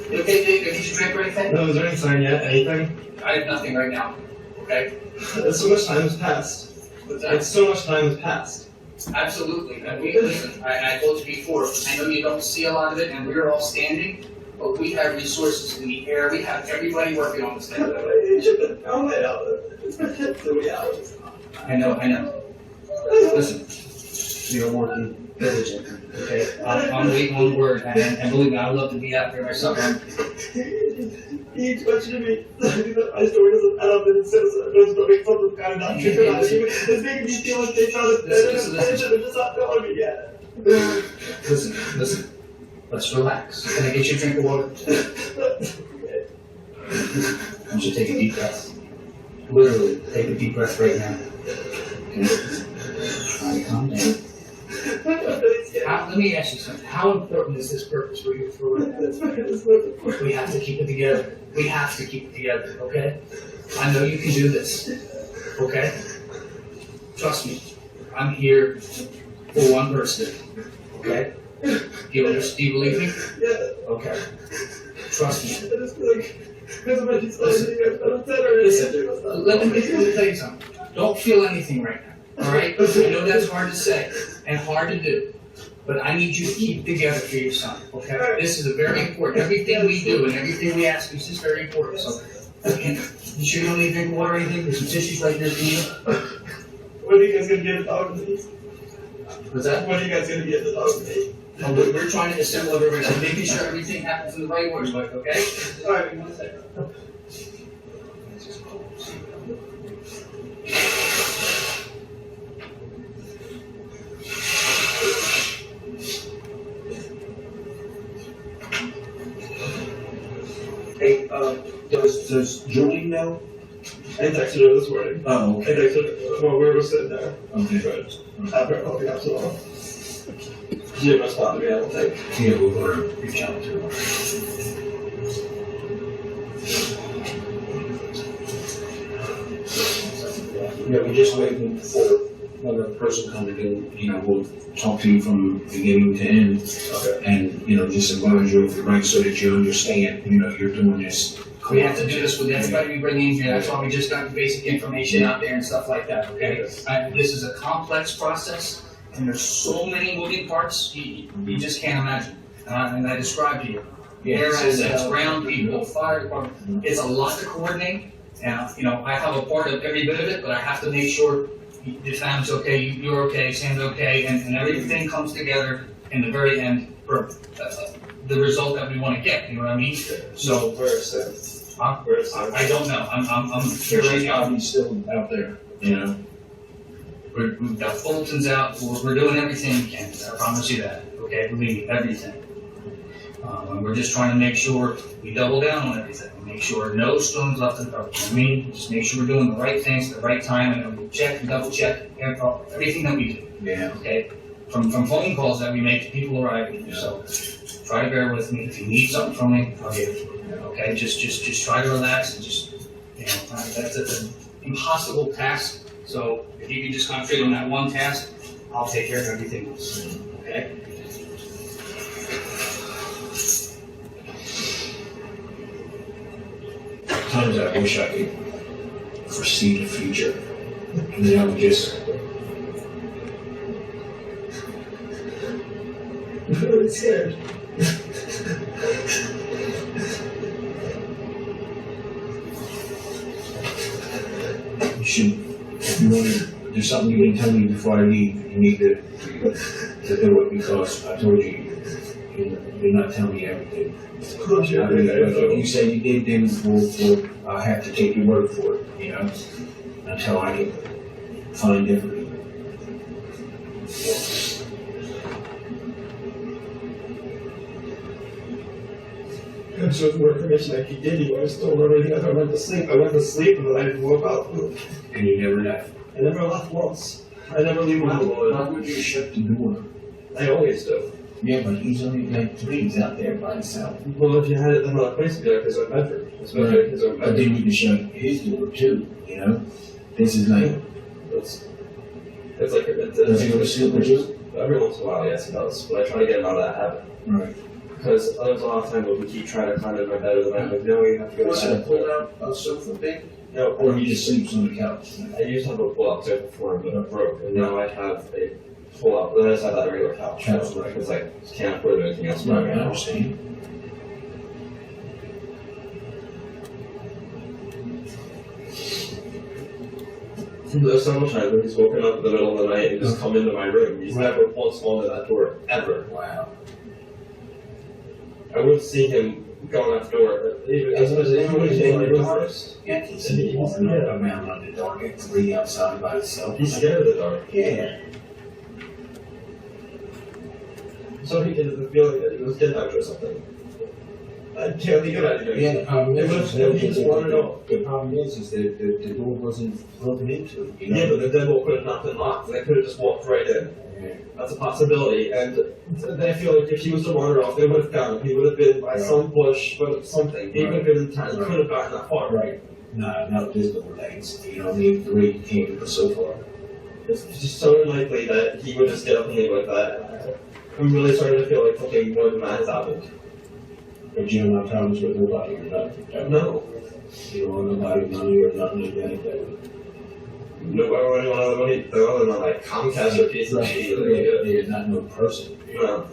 You okay, Dave? Did you drink or anything? No, is there any sign yet? Anything? I have nothing right now. Okay? So much time has passed. What's that? So much time has passed. Absolutely. Listen, I told you before, I know you don't see a lot of it, and we're all standing, but we have resources in the air. We have everybody working on this thing. It's been 3 hours. I know. Listen, you're working diligently, okay? I'm waiting on word, and believe me, I'd love to be out there myself. He questioned me. My story doesn't add up, and it says there's no make something kind of not true. It's making me feel like they found it. They're just not telling me yet. Listen. Let's relax. Can I get you a drink of water? I want you to take a deep breath. Literally, take a deep breath right now. Okay? Try to calm down. Let me ask you something. How important is this purpose for you? We have to keep it together. We have to keep it together, okay? I know you can do this, okay? Trust me. I'm here for one person, okay? Do you believe me? Yeah. Okay. Trust me. Listen, let me tell you something. Don't feel anything right now, all right? I know that's hard to say and hard to do, but I need you to keep together for your son, okay? This is very important. Everything we do and everything we ask you is very important. So, you sure you don't need drink water or anything? There's some tissues right there for you. When are you guys going to get the dog with me? What's that? When are you guys going to get the dog with me? We're trying to assemble everything, making sure everything happens in the right order, like, okay? All right, 1 second. Hey, does Julie know? I texted her this morning. Oh, I okay. texted her while we were sitting there. Okay. But after I called the cops along. She didn't respond to me, I don't think. Yeah, we're going to reach out to her. Yeah, we're just waiting for another person coming in. We'll talk to you from beginning to end. Okay. And, just advise you of the right so that you understand, you're doing this. We have to do this with everybody we bring in here. That's why we just got the basic information out there and stuff like that, okay? This is a complex process, and there's so many moving parts, you just can't imagine. And I described to you. Air assets, ground people, fire department. It's a lot to coordinate. And, I have a part of every bit of it, but I have to make sure your family's okay, you're okay, Sam's okay, and everything comes together in the very end for the result that we want to get. You know what I mean? So Where is Sam? Where is Sam? I don't know. I'm here right She's now. probably still out there, We've got bulletins out. We're doing everything we can. I promise you that. Okay, believe me, everything. And we're just trying to make sure we double down on everything. Make sure no stones left unturned. Just make sure we're doing the right things at the right time, and we check and double check everything that we do. Yeah. Okay. From phone calls that we make to people arriving. So try to bear with me. If you need something from me, I'll give it to you. Okay. Just try to relax and just that's an impossible task. So if you can just concentrate on that one task, I'll take care of everything else. Okay. Sometimes I wish I could foresee the future. And then I would just. I'm really scared. You should. If you want to do something you didn't tell me before I leave, you need to do it because I told you you're not telling me everything. If you say you did, then I'll have to take your word for it, until I can find differently. I'm sure the more information I could give you, I was still remembering everything. I went to sleep. And then I woke up. And you never left. I never left once. I never leave my Why would you shut the door? I always do. Yeah, but he's only like 3 days out there by himself. Well, if you had it, then another place to go because I'm Medford. It's Medford because I'm But then you can shut his door too, This is like. It's like a bit. Does he go to sleep with you? Every once in a while, yes, he does. But I try to get him out of that habit. Right. Because there's a lot of times when we keep trying to climb in my bed, and I'm like, no, you have to go Was to it a pull out a sofa bed? No, Or he just sleeps on the couch. I used to have a pull-out sofa before, but it broke, and now I have a pull-out. Then I just have that regular couch. Couch, right. Because I can't afford anything else. Right, I understand. There's so much times when he's woken up in the middle of the night and just come into my room. He's never once gone to that door, ever. Wow. I wouldn't see him going out the door, but even Yeah, he's walking around on the dark at 3 outside by himself. He's scared of the dark. Yeah. So he didn't feel like that he was kidnapped or something. I can't think of anything. Yeah, the problem is, He just wanted to know. the problem is that the door wasn't broken into. You know? Yeah, but the devil could have not been locked. They could have just walked right in. Yeah. That's a possibility. And they feel like if he was to wander off, they would have found him. He would have been by some bush, but something. Even if it was tiny, he could have gotten that far. Right. Not this door legs. You know what I mean? 3 can't go so far. It's just so unlikely that he would just get up and leave like that. I'm really starting to feel like something more than that has happened. But you don't have problems with nobody or nothing. No. You don't want nobody money or nothing like that. No, I wouldn't want other money. They're other than like Comcast or PCC. Right. They're not no person. No.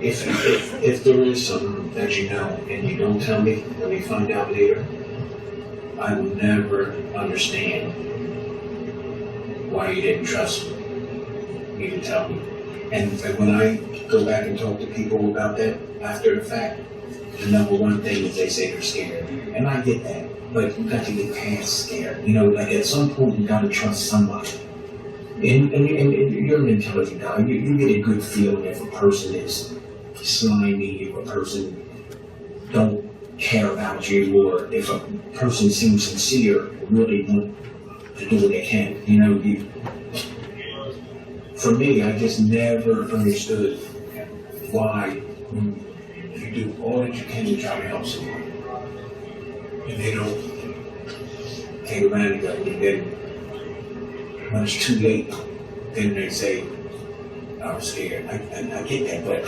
If there is something that you know and you don't tell me when you find out later, I will never understand why you didn't trust me to tell me. And when I go back and talk to people about that after the fact, the number one thing is they say they're scared. And I get that, but you got to get past scared. You know, like at some point you got to trust somebody. And you're an intelligent guy. You get a good feeling if a person is slimy, if a person don't care about you, or if a person seems sincere, really want to do what they can. You know, for me, I just never understood why you do all that you can to try to help someone, and they don't take around and go, and then when it's too late, then they say, I was scared. I get that, but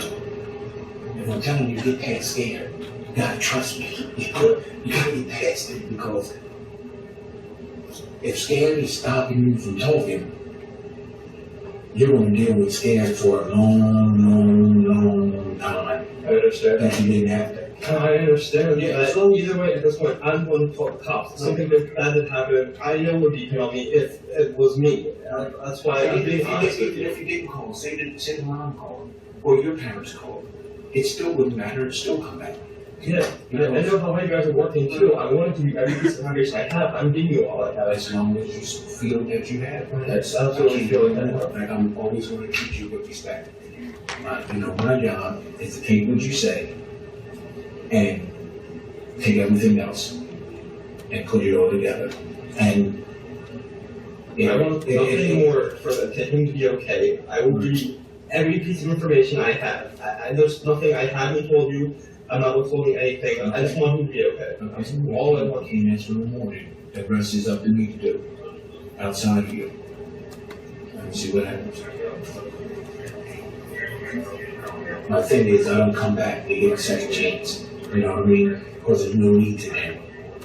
if I'm telling you, get past scared, you gotta trust me. You gotta get past it, because if scared is stopping you from talking, you're going to deal with scared for a long time. I understand. That you didn't have to. I understand. Yeah. So either way, at this point, I'm going to call the cops. Something bad that happened, I know would be on me if it was me. That's why I'm being honest with you. If you didn't call, say the mom called, or your parents called, it still wouldn't matter. It'd still come back. Yeah, I know how you guys are working too. I want to give you every piece of information I have. I'm giving you all I have. As long as you feel that you have. That's absolutely feeling that. Like I'm always going to treat you with respect. My job is to take what you say and take everything else and put it all together. And I want nothing more for him to be okay. I will give you every piece of information I have. There's nothing I haven't told you. I'm not withholding anything. I just want him to be okay. All I want came in in the morning. The rest is up to me to do. Outside of you. And see what happens. My thing is, I don't come back to get a second chance. You know what I mean? Because there's no need to them.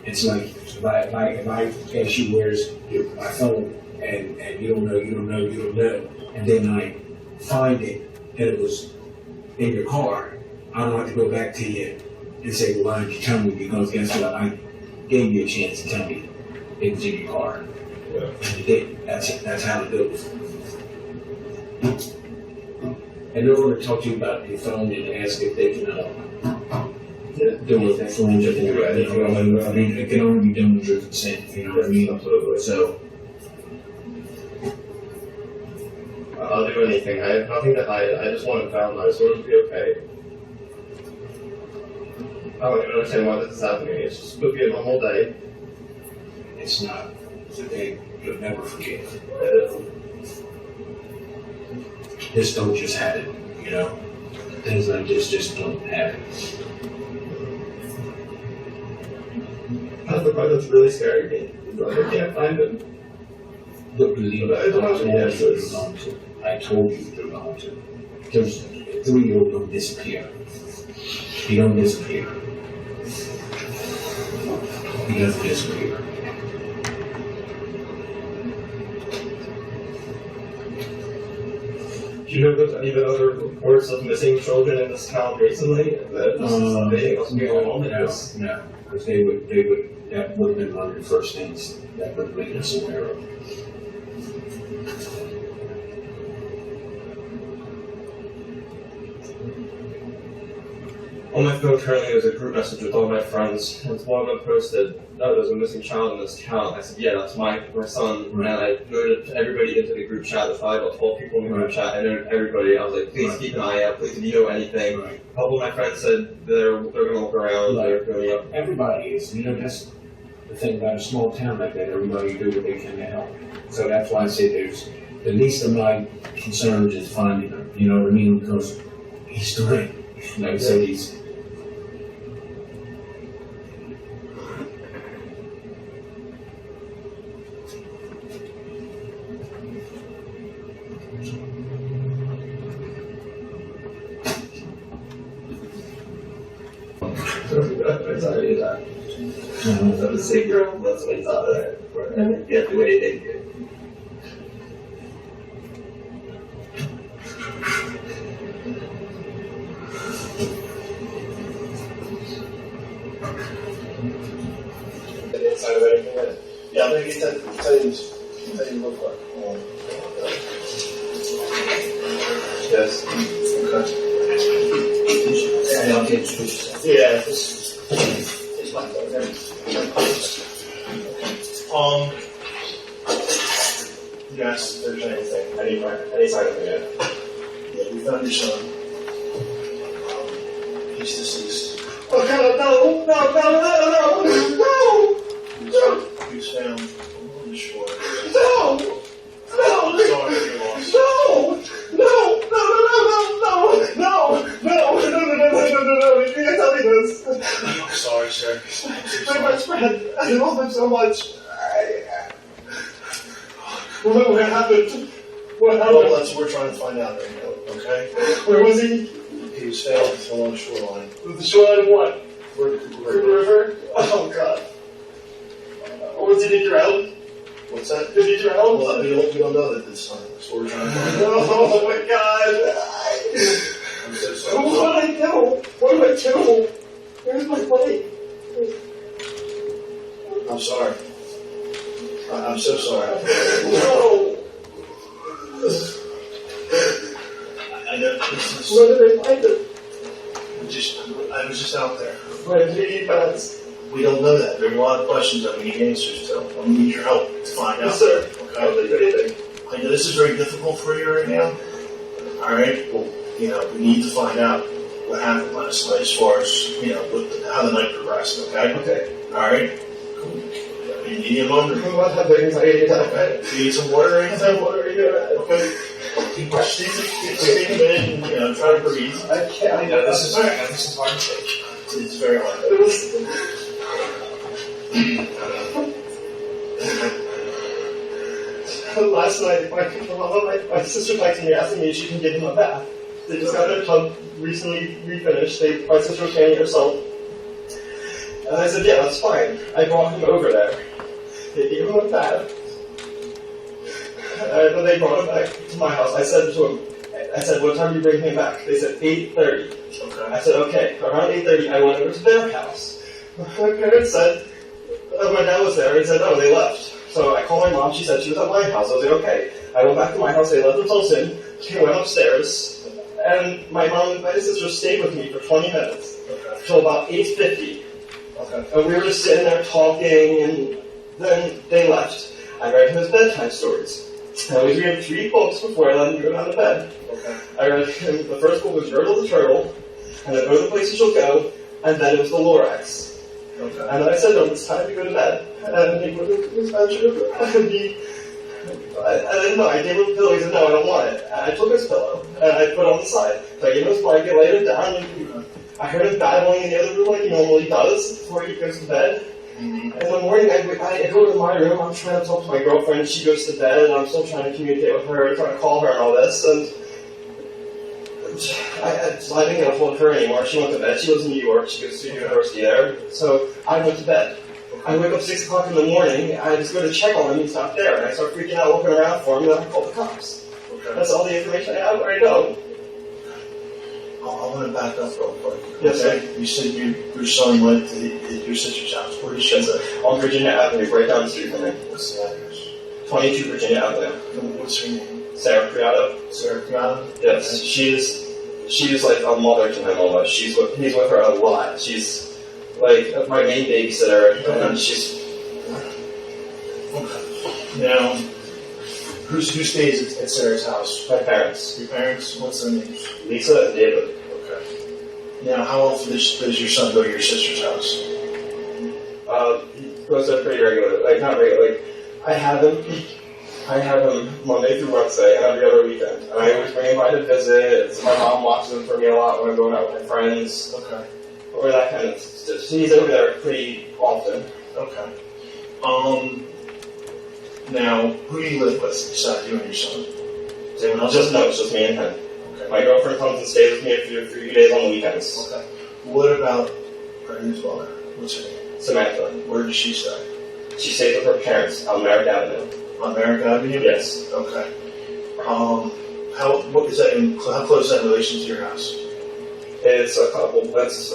It's like if I ask you where's my phone and you don't know, and then I find it that it was in your car, I don't have to go back to you and say, well, why didn't you tell me? Because guess what? I gave you a chance to tell me it was in your car. Yeah. And you did. That's how it goes. And they're going to talk to you about your phone and ask if they can do with that phone. I mean, it can only be done with your consent. You know what I mean? Absolutely. So I'll do anything. I have nothing to hide. I just want him found. I just want him to be okay. I don't even understand why this is happening. It's just supposed to be a normal day. it's not. It's a day you'll never forget. This don't just happen, you know. Things like this just don't happen. That's the part that's really scaring me. I can't find him. Look, believe it, I told you they're going to. Because a 3-year-old don't disappear. He don't disappear. He doesn't disappear. Do you know if there's any other reports of missing children in this town recently? That anything else going on with this? No, because that would have been one of the first things that would have made us aware of. On my phone currently there's a group message with all my friends, and one of them posted, "Oh, there's a missing child in this town." I said, "Yeah, that's my son." Right. And I noted everybody into the group chat. There's probably about 12 people in the group chat. I noted everybody. I was like, "Please keep an eye out. Please, if you know anything." Right. A couple of my friends said they're gonna look around. They're going up. Everybody is, that's the thing about a small town like that, everybody do what they can to help. So that's why I say there's, the least of my concerns is finding him, you know what I mean? Because he's doing, like I said, he's. I'm sorry, that was sick girl. That's what I thought of that. I can't do anything. Inside of anything? Yeah, I'm gonna get that. Tell you what you look like. Yes. Okay. Yeah, I'll get switched. Yeah. It's my fault. Yes, if there's anything. Any sign of it yet? Yeah, we found your son. He's deceased. Oh God, no! He was found on the shore. No! Sorry for your loss. No! You can't tell me this. I'm sorry, sir. My best friend. I love him so much. What happened? Well, that's what we're trying to find out right now, okay? Where was he? He was found along the shoreline. The shoreline of what? River? Oh, God. Was he drowned? What's that? Did he drown? Well, we don't know that this time. That's what we're trying to find out. Oh, my God. I'm so sorry. What do I do? What do I do? Where's my bike? I'm sorry. I'm so sorry. No! I know this is... Where did they find him? I was just out there. Where did he pass? We don't know that. There are a lot of questions that we need answers to. I need your help to find out. Yes, sir. Okay? I'll do anything. I know this is very difficult for you right now. Alright? Well, we need to find out what happened last night as far as, how the night progressed, okay? Okay. Alright? You need a moment? I'm not having anxiety attack, right? You need some water or anything? Okay. Take a minute and, try to breathe. I can't. This is hard. It's very hard. Last night, my sister texted me asking me if she can give him a bath. They just got their tub recently refinished. My sister was cleaning herself. And I said, yeah, that's fine. I brought him over there. They gave him a bath. When they brought him back to my house, I said to him, what time do you bring him back? They said 8:30. Okay. I said, okay. Around 8:30, I went over to their house. My parents said, my dad was there, and he said, oh, they left. So I called my mom, she said she was at my house. I was like, okay. I went back to my house, they let themselves in. She went upstairs, and my mom and my sister stayed with me for 20 minutes. Okay. Till about 8:50. Okay. And we were just sitting there talking, and then they left. I read him his bedtime stories. I always read 3 books before I let him go down to bed. Okay. I read him, the first book was Yertle the Turtle, and then Go the Places You'll Go, and then it was The Lorax. Okay. And then I said to him, it's time to go to bed. And he went into his bedroom, and I gave him a pillow, he said, no, I don't want it. And I took his pillow, and I put it on the side. So I gave him his blanket, laid him down, and I heard him battling in the other room like he normally does before he goes to bed. In the morning, I go to my room, I'm trying to talk to my girlfriend, she goes to bed, and I'm still trying to communicate with her, trying to call her and all this, and I didn't get a hold of her anymore. She went to bed. She was in New York, she goes to university there, so I went to bed. I wake up 6 o'clock in the morning, I just go to check on him, he's not there, and I start freaking out, looking around for him, and then I call the cops. Okay. That's all the information I have right now. I want to back up real quick. Yes, sir. You said your son went to your sister's house. Where did she Yes, live? sir. On Virginia Avenue, right down the street from me. What's the address? 22 Virginia Avenue. What's her name? Sarah Creato. Sarah Creato? Yes, she's like a mother to him almost. He's with her a lot. She's like my main babysitter, and she's. Okay. Now, who stays at Sarah's house? My parents, Your parents? What's their names? Lisa and David. Okay. Now, how often does your son go to your sister's house? He goes there pretty regular, like not regular. Like I have him Monday through Wednesday and every other weekend. And I always bring him by to visit. So my mom watches him for me a lot when I'm going out with my friends, Okay. or that kind of stuff. He's over there pretty often. Okay. Now, who do you live with besides you and your son? Is anyone else? It's just me and him. Okay. My girlfriend comes and stays with me a few days on the weekends. Okay. What about Brendan's mother? What's her name? Samantha. Where does she stay? She stays with her parents on Merrick Avenue. On American Avenue? Yes. Okay. How close is that in relation to your house? It's a couple, that's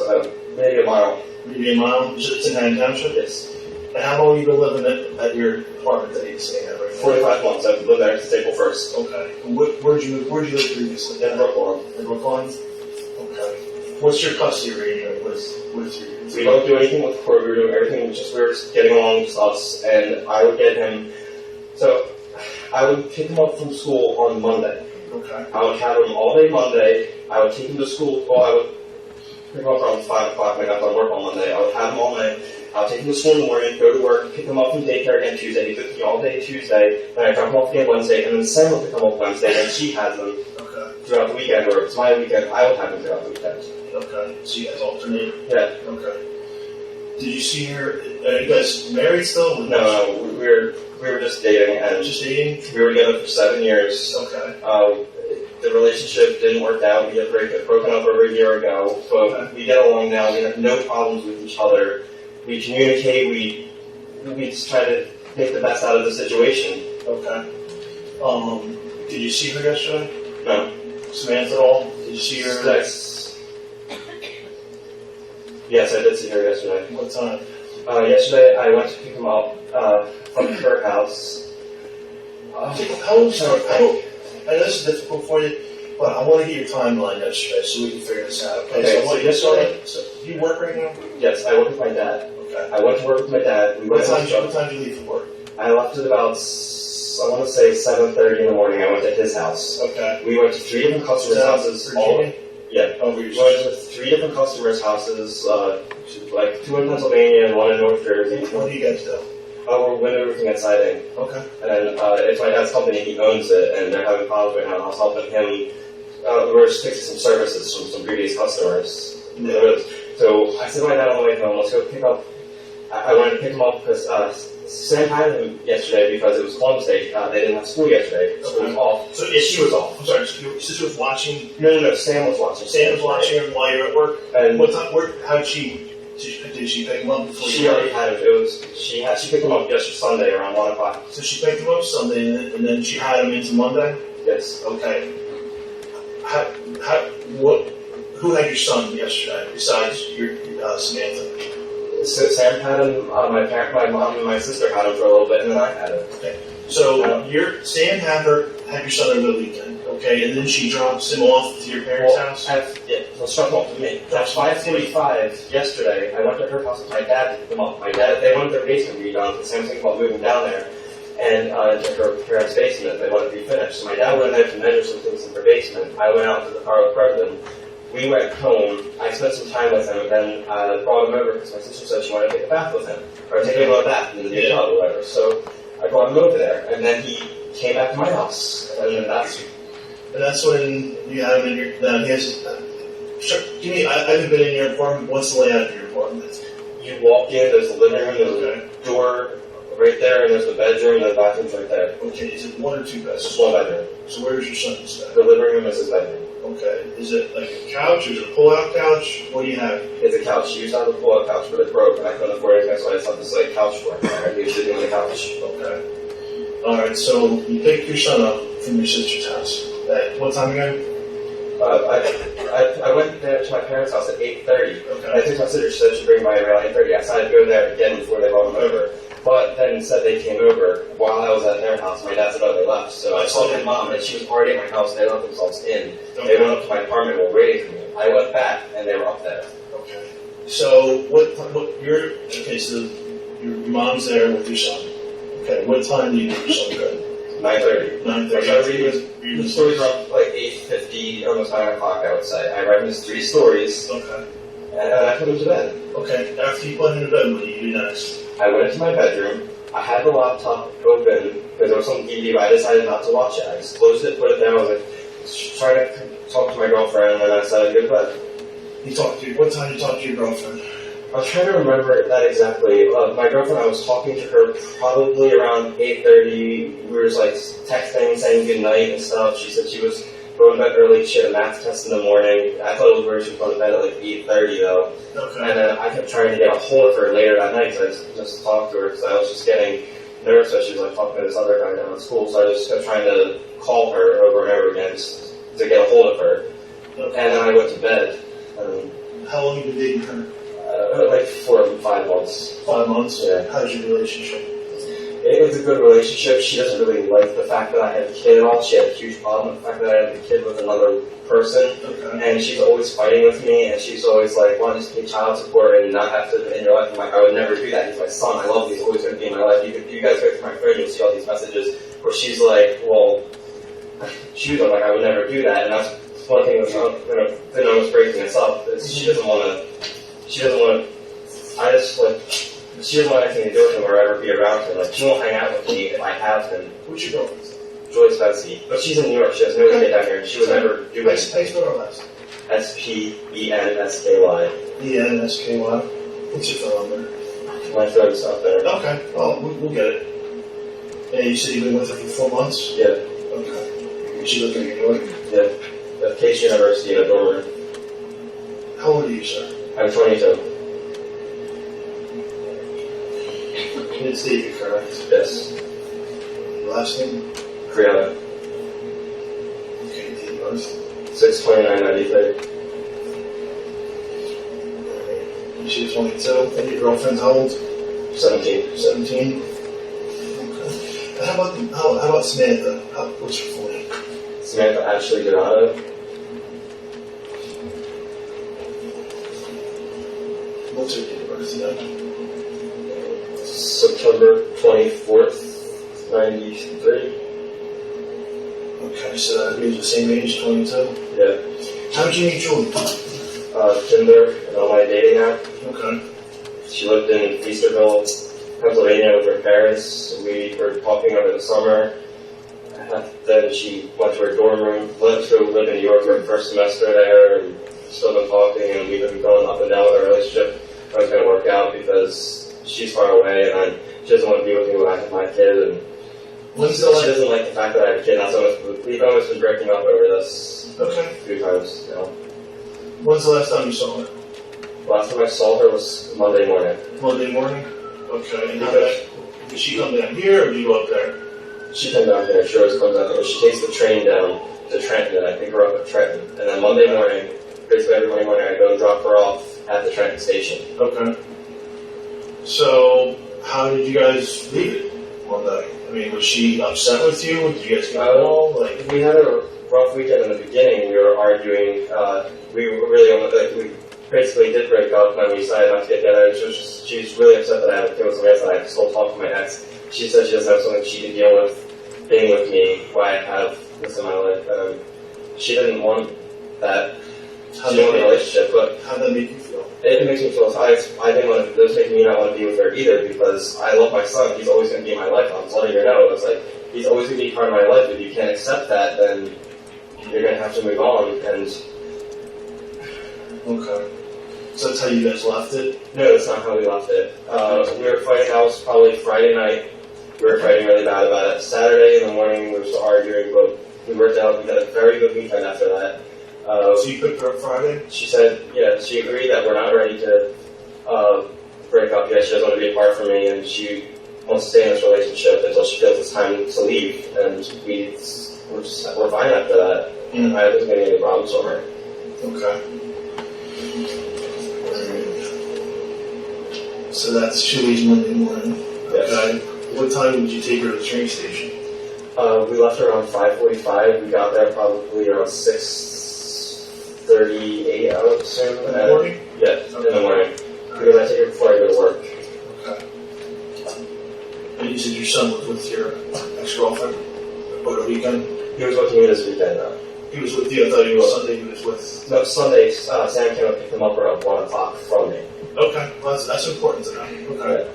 maybe a mile. Maybe a mile? It's in Haddon Township? Yes. And how long have you been living at your apartment that you're staying at right now? 45 months. I've lived there since April 1st. Okay. And where'd you live previously? In Brooklyn. In Brookline? Okay. What's your custody arrangement with your... We don't do anything with court. We were doing everything, we were just getting along, just us. And I would get him, so I would pick him up from school on Monday. Okay. I would have him all day Monday. I would take him to school. Well, I would pick him up around 5 o'clock when I got done work on Monday. I would have him all night. I would take him to school in the morning, go to work, pick him up from daycare again Tuesday. He's with me all day Tuesday. Then I drop him off again Wednesday. And then Sam would pick him up Wednesday. And she has him Okay. throughout the weekend. Or if it's my weekend, I would have him throughout the weekend. Okay. So you guys alternate? Yeah. Okay. Did you see her? Are you guys married still? No, we were just dating. And Just dating? we were together for 7 years. Okay. The relationship didn't work out. We had broken up over a year ago, but we get along now. We have no problems with each other. We communicate. We just try to make the best out of the situation. Okay. Did you see her yesterday? No. Samantha at all? Did you see her? Yes, I did see her yesterday. What time? Yesterday, I went to pick him up from her house. How old is her? I know this is difficult for you, but I want to get your timeline yesterday so we can figure this out. Okay, Okay, so so yesterday- so you work right now? Yes, I work with my dad. Okay. I went to work with my dad. We What went time to did you leave for work? I left at about, I want to say 7:30 in the morning. I went to his house. Okay. We went to 3 different customers' houses. Virginia? Yeah. Oh, We went to 3 different customers' houses, like 2 in Pennsylvania and 1 in North Jersey. What do you guys do? We're window roofing and siding. Okay. And it's my dad's company, he owns it, and they're having problems right now. I was helping him, we're just fixing some services from some previous customers. Yeah. So I said to my dad on the way home, let's go pick up, I wanted to pick him up because Sam had him yesterday because it was Columbus Day. They didn't have school yesterday, so it was off. So She was off. I'm sorry, so your sister was watching, No, Sam was watching. Sam was watching her while you were at work? And What time, how did she pick him up before she you already left? had him. She picked him up yesterday Sunday around 1 o'clock. So she picked him up Sunday and then she had him into Monday? Yes. Okay. Who had your son yesterday besides your Samantha? So Sam had him, my mom and my sister had him for a little bit, and then I had him. So Sam had your son over the weekend, okay, and then she drops him off to your parents' house? Let's drop him off to me. At 5:45 yesterday, I went to her house with my dad to pick them up. They wanted their basement redone, the same thing about moving down there. And to her parents' basement, they wanted to be finished. So my dad went in there to measure some things in her basement. I went out to the car with Brendan. We went home. I spent some time with him, and then brought him over because my sister said she wanted to take a bath with him, or take him to a bath in the tub or whatever. So I brought him over there, and then he came back to my house, and then that's when you have him in your. Now he has. Sure. I haven't been in your apartment. What's the layout of your apartment? you walk in, there's the living room, there's a door right there, and there's the bedroom, and the bathroom's right there. Okay, is it 1 or 2 beds? Just one bedroom. So where's your son stay? The living room is his bedroom. Okay, is it like a couch? Is it a pull-out couch? What do you have? It's a couch. She used to have a pull-out couch, but it broke, and I couldn't afford it, so I just have this like couch for him. I used to do on the couch. Okay. Alright, so you picked your son up from your sister's house. At what time again? I went there to my parents' house at 8:30. Okay. I think my sister said she'd bring by around 8:30. I decided to go there again before they brought him over. But then said they came over while I was at their house. My dad said, oh, they left. So I told my mom, and she was already at my house. They let themselves in. They went up to my apartment and were waiting for me. I went back, and they were up there. Okay. So so your mom's there with your son. Okay, what time do you get your son go? 9:30. 9:30. The stories were up like 8:50, almost 9 o'clock, I would say. I read his 3 stories, Okay. and I put him to bed. Okay, after you put him to bed, what do you do next? I went into my bedroom. I had the laptop open because there was some TV, but I decided not to watch it. I just closed it, put it down. I was like, trying to talk to my girlfriend, and I decided to go to bed. What time did you talk to your girlfriend? I was trying to remember that exactly. My girlfriend, I was talking to her probably around 8:30. We were just like texting, saying goodnight and stuff. She said she was going to bed early. She had a math test in the morning. I thought it was weird she was going to bed at like 8:30 though. Okay. And then I kept trying to get a hold of her later that night because I just talked to her because I was just getting nervous that she was like talking to this other guy down at school. So I just kept trying to call her over and over again just to get a hold of her. Okay. And then I went to bed. How long have you been dating her? Like 4 or 5 months. 5 months? Yeah. How's your relationship? It was a good relationship. She doesn't really like the fact that I had a kid at all. She had a huge problem with the fact that I had a kid with another person. Okay. And she's always fighting with me, and she's always like, why don't you just pay child support and not have to in your life? I'm like, I would never do that. He's my son. I love him. He's always going to be in my life. You guys go through my phone, you'll see all these messages where she's like, well, I'm like, I would never do that. And that's one thing that's been almost breaking us up is she doesn't want to, she doesn't want anything to do with him or ever be around him. Like, she won't hang out with me if I have him. What's your girlfriend's name? Joy Spency. But she's in New York. She has no way down here. She would never do How anything. you spell her last? SPENSKY. E-N-S-K-Y. What's your phone number? My phone's up there. Okay, well, we'll get it. And you said you've been with her for 4 months? Yeah. Okay. Is she looking at you? Yeah. At Case University in a dorm room. How old are you, sir? I'm 22. It's David, correct? Yes. Your last name? Creato. Okay, date of birth. 6/29/93. She's 22. And your girlfriend's how old? 17. 17. Okay. And how about Samantha? What's her full name? Samantha Ashley Donato. What's her date of birth today? September 24th, 93. Okay, so that means the same age, 22. Yeah. How did you meet Julie? Tinder, an online dating app. Okay. She lived in Easterville, Pennsylvania with her parents. We were talking over the summer. Then she went to her dorm room, went to live in New York for her first semester there, and still been talking, and we've been going up and down with our relationship. It was going to work out because she's far away, and she doesn't want to be with me when I have my kid, and she doesn't like the fact that I have a kid. We've almost been breaking up over this Okay. a few times now. When's the last time you saw her? Last time I saw her was Monday morning. Monday morning? Okay. And did she come down here or do you go up there? She came down here, she always comes out here. She takes the train down to Trenton, and I pick her up at Trenton. And then Monday morning, basically every Monday morning, I go and drop her off at the Trenton station. Okay. So, how did you guys leave it one day? I mean, was she upset with you? Did you guys get along? Like, We had a rough weekend in the beginning. We were arguing. We were really we basically did break up when we decided not to get together. She's really upset that I had to deal with somebody else, and I still talk to my ex. She said she doesn't have something she can deal with being with me while I have this in my life. She didn't want that. She didn't want a relationship, but how'd that make you feel? it makes me feel. I didn't want to. This makes me not want to be with her either because I love my son. He's always going to be in my life. I'm just letting her know. It's like he's always going to be part of my life. If you can't accept that, then you're going to have to move on. And Okay. So that's how you guys left it? No, that's not how we left it. We were fighting house probably Friday night. We were fighting really bad about it. Saturday in the morning, we were still arguing, but we worked out. We had a very good weekend after that. So you picked her up Friday? She said, yeah, she agreed that we're not ready to break up yet. She doesn't want to be apart from me, and she wants to stay in this relationship until she feels it's time to leave. And we're fine after that. Mm. I haven't been any problems with her. Okay. So that's she leaves Monday morning. Yes. Okay. What time did you take her to the train station? We left around 5:45. We got there probably around 6:38, I would assume. In the morning? Yeah, in the morning. Because I take her before I go to work. Okay. And you said your son was with your ex-girlfriend over the weekend? He was with me this weekend, though. He was with you? I thought he was Sunday he was with... No, Sunday, Sam came and picked him up around 1 o'clock from me. Okay. Well, that's important to know. Okay.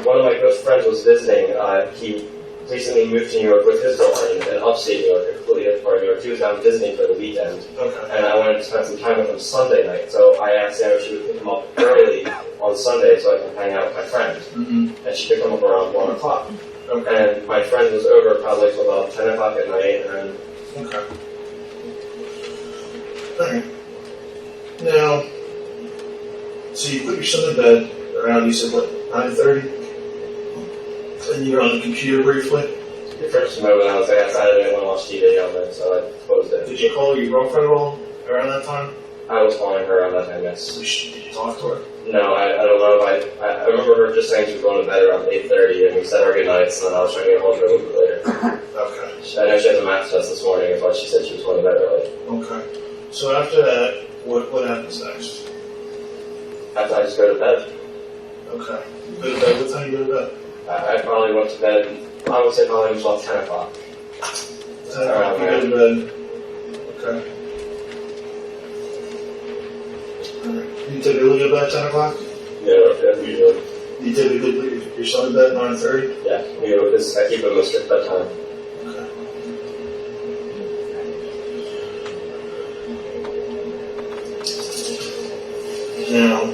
One of my good friends was visiting. He recently moved to New York with his girlfriend in upstate New York, a completely different part of New York. He was down visiting for the weekend. Okay. And I wanted to spend some time with him Sunday night. So I asked Sam if she would pick him up early on Sunday so I can hang out with my friend. Mm-hmm. And she picked him up around 1 o'clock. Okay. And my friend was over probably till about 10 o'clock at night. And Okay. Alright. Now, so you put your son to bed around, you said, what, 9:30? And you were on the computer briefly? the first moment I was like, I didn't want to watch TV on there, so I closed it. Did you call your girlfriend at all around that time? I was calling her around that time, yes. Did you talk to her? No, I don't know if I remember her just saying she was going to bed around 8:30 and we said our goodnights, and then I was trying to get hold of her a little bit later. Okay. I know she has a math test this morning, is why she said she was going to bed early. Okay. So after that, what happens next? After I just go to bed. Okay. You go to bed, what time you go to bed? I probably went to bed, I would say probably it was about 10 o'clock. 10 o'clock, you go to bed. Okay. Alright. You typically go to bed at 10 o'clock? Yeah, usually. You typically put your son to bed at 9:30? Yeah, because I keep him a strict bedtime. Okay. Now,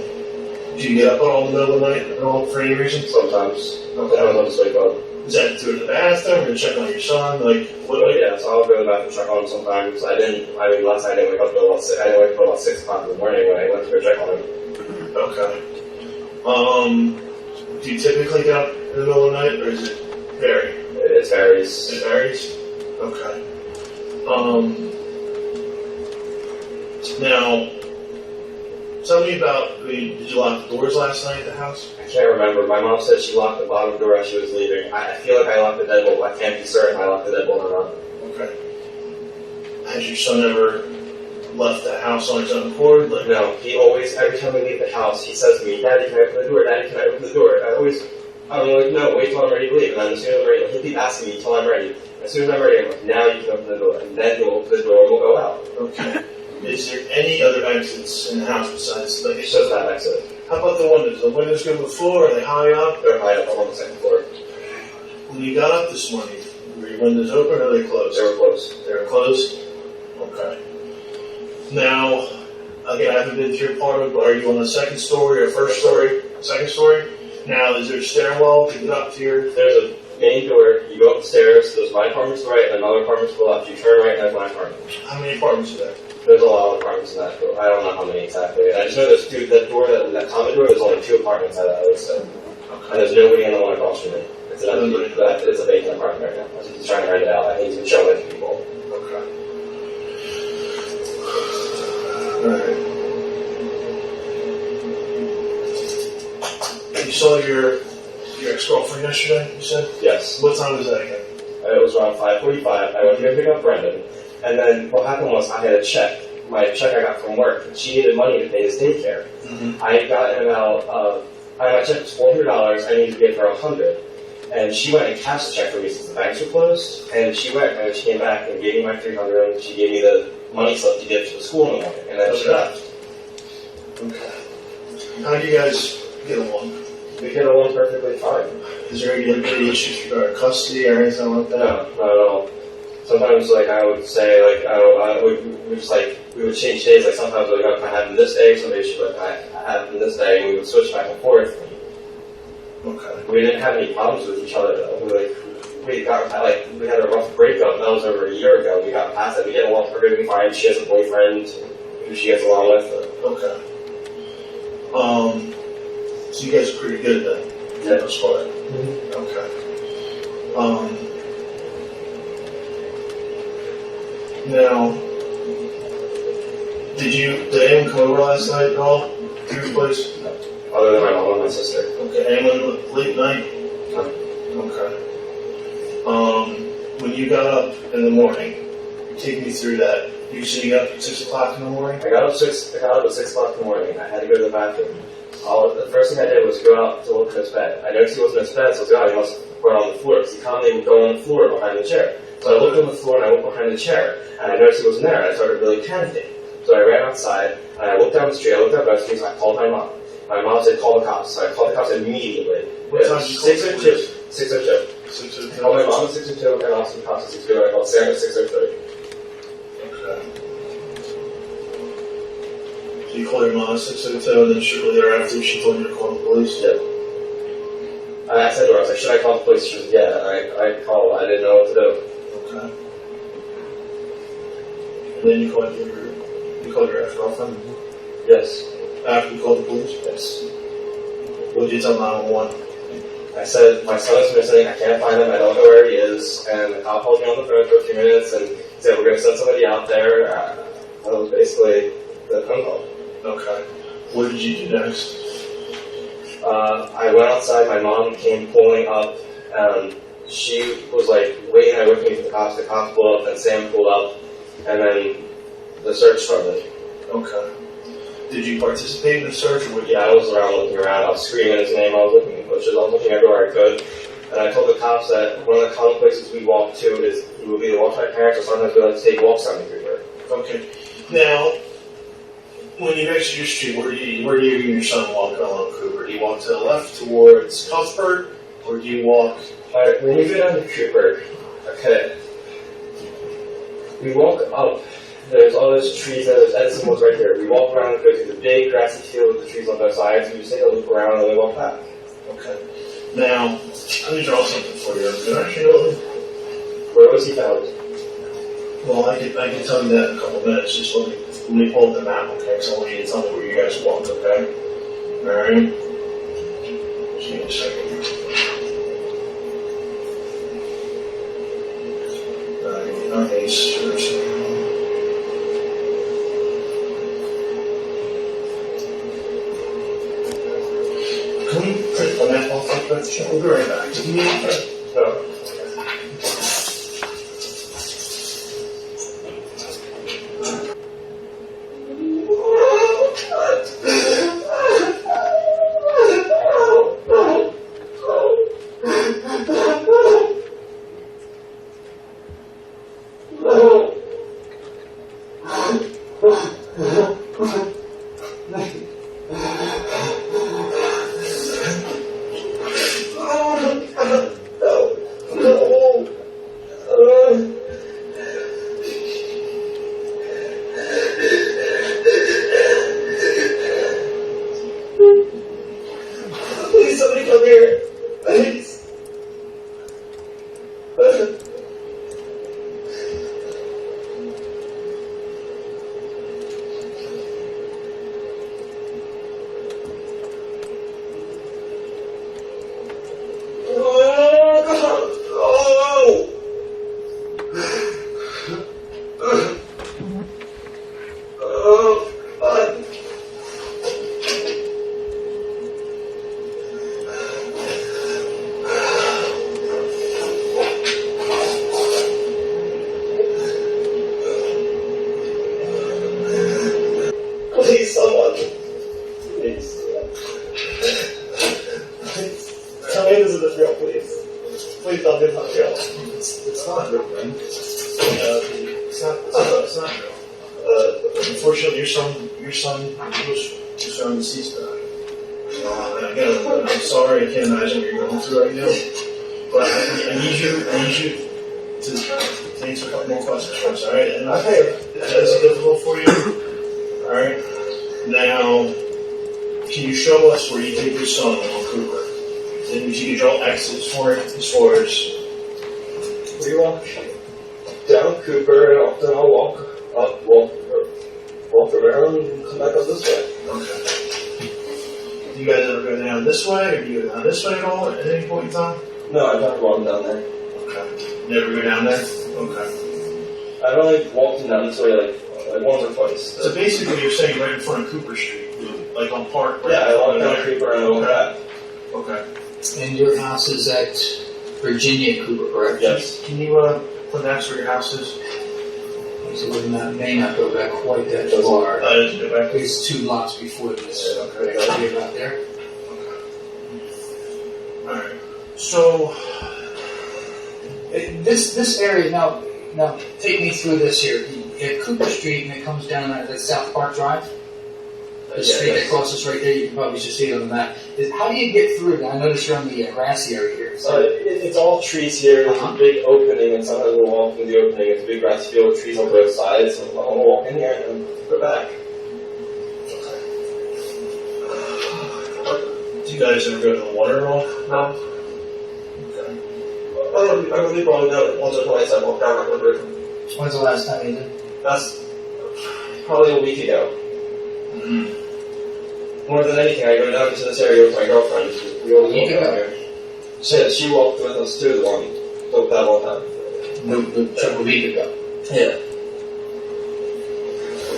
do you get up all in the middle of the night at all for any reason? Sometimes. I don't just wake up. Is that to the bathroom or check on your son? Like, what? But yeah, so I'll go to the bathroom, check on him sometimes. Last night I didn't wake up till about 6, I didn't wake up till about 6 o'clock in the morning when I went to go check on him. Okay. Do you typically get up in the middle of the night, or is it vary? It varies. It varies? Okay. Now, tell me about, did you lock the doors last night at the house? I can't remember. My mom said she locked the bottom door as she was leaving. I feel like I locked the deadbolt, but I can't be certain I locked the deadbolt or not. Okay. Has your son ever left the house on his own accord? Like, No, he always, every time we leave the house, he says to me, Daddy, can I open the door? Daddy, can I open the door? I'm like, no, wait till I'm ready to leave. And then as soon as I'm ready, he'll keep asking me until I'm ready. As soon as I'm ready, I'm like, now you can open the door. And then he'll open the door and we'll go out. okay. Is there any other exits in the house besides, like, It's just that exit. how about the windows? The windows go to the floor? Are they high up? They're high up on the second floor. When you got up this morning, were your windows open or are they closed? They were closed. They were closed? Okay. Now, again, I haven't been to your apartment, but are you on the second story or first story? Second story? Now, is there a stairwell to get up to your... There's a main door, you go up the stairs, there's my apartment to the right and another apartment to the left. You turn right and there's my apartment. How many apartments are there? There's a lot of apartments in that door. I don't know how many exactly. I just know there's two, that common door, there's only 2 apartments at that house. So. And there's nobody in the one across from me. It's a vacant apartment right now. He's trying to rent it out. I think he's been showing it to people. Okay. Alright. You saw your ex-girlfriend yesterday, you said? Yes. What time was that again? It was around 5:45. I went to go pick up Brendan. And then what happened was I had a check. My check I got from work. She needed money to pay his daycare. Mm-hmm. I got about, my check was $400. I needed to give her $100. And she went and cashed the check for me since the banks were closed. And she went and she came back and gave me my $300. And she gave me the money slip to give to the school in the morning. And then she left. Okay. How do you guys get along? We get along perfectly fine. Is there any issues regarding custody or anything like that? No, not at all. Sometimes, like, I would say, like, we just, like, we would change days. Like sometimes like if I had him this day, somebody should like I had him this day, and we would switch back and forth. Okay. We didn't have any problems with each other though. We had a rough breakup. That was over a year ago. We got past that. We get along perfectly fine. She has a boyfriend who she gets along with. Okay. So you guys are pretty good then. Yeah. That's fine. Mm-hmm. Okay. Now, did anyone come over last night at all to your place? Other than my mom and my sister. Okay. Anyone late night? No. Okay. When you got up in the morning, take me through that. You said you got up at 6 o'clock in the morning? I got up at 6 o'clock in the morning. I had to go to the bathroom. The first thing I did was go out to look at his bed. I noticed he wasn't in his bed, so I was like, he must have put it on the floor, because he commonly would go on the floor behind the chair. So I looked on the floor and I went behind the chair, and I noticed he wasn't there, and I started really panicking. So I ran outside, and I looked down the street, I looked down the street, so I called my mom. My mom said, call the cops. So I called the cops immediately. What time did you call the police? 6:02. 6 I called my mom at 6:02, and also the cops at 6:02, I called Sam at 6:03. Okay. So you called your mom at 6:02, and then shortly thereafter she told you to call the police? Yeah. I said to her, I was like, should I call the police? She was like, yeah. I called. I didn't know what to do. Okay. And then you called your ex-girlfriend? Yes. After you called the police? Yes. What did you tell 911? I said, my son is missing, I can't find him, I don't know where he is, and the cop held me on the phone for a few minutes and said, we're going to send somebody out there. That was basically the phone call. Okay. What did you do next? I went outside, my mom came pulling up, she was like waiting there with me for the cops pulled up, then Sam pulled up, and then the search started. Okay. Did you participate in the search, or Yeah, I was looking around, I was screaming his name, I was looking in bushes, I was looking everywhere I could. And I told the cops that one of the common places we walk to is we would either walk to my parents or sometimes we like to take walks on the river. Okay. Now, when you exit your street, where do you and your son walk along Cooper? Do you walk to the left towards Cuthbert, or do you walk? Alright, when we go down to Cooper, okay, we walk up. There's all those trees, there's Edison Woods right here. We walk around and go through the big grassy field with the trees on both sides. We just take a look around and then we walk back. Okay. Now, let me draw something for you. Can I show you? Where was he found? Well, I can tell you that in a couple minutes. Just let me pull up the map, okay? So I want you to tell me where you guys walked, okay? Alright? Just give me a second. Okay, sure. Can we print the map off like that? Sure, we'll be right back. Just give me a minute. Please, somebody come here. Please. Please, someone. Please. Tell me this isn't real, please. Please tell me it's not real. It's not real, man. It's not real. Unfortunately, your son was found deceased tonight. Again, I'm sorry, I can't imagine what you're going through right now. But I need you to answer a couple more questions first, alright? And Okay. Is it difficult for you? Alright. Now, can you show us where you take your son on Cooper? And you can draw X's for it as far as. We walk down Cooper, and often I'll walk up, walk around, and come back up this way. Okay. Do you guys ever go down this way, or do you go down this way at all at any point in time? No, I've never walked down there. Okay. Never go down there? Okay. I've only walked down this way like once or twice. So basically you're saying right in front of Cooper Street, like on Park? Right? Yeah, I walk down Cooper and I walk back. Okay. And your house is at Virginia Cooper, correct? Yes. Can you put next where your house is? So we may not go back quite that far. Just go back. It's 2 lots before this. Yeah, okay. Gotta be about there. Alright. So, This area, now take me through this here. At Cooper Street, and it comes down at South Park Drive. The street that crosses right there, you can probably just see it on the map. How do you get through? I notice you're on the grassy area here. It's all trees here. There's a big opening, and sometimes we'll walk in the opening. It's a big grassy field with trees on both sides. So I'll walk in here and then go back. do you guys ever go to the water at all? No. Okay. I really probably done it once or twice. I walked down that river. When's the last time you did? That's probably a week ago. More than anything, I go down to this area with my girlfriend. We always walk down here. She walked with us too, that one time. No, a week ago. Yeah.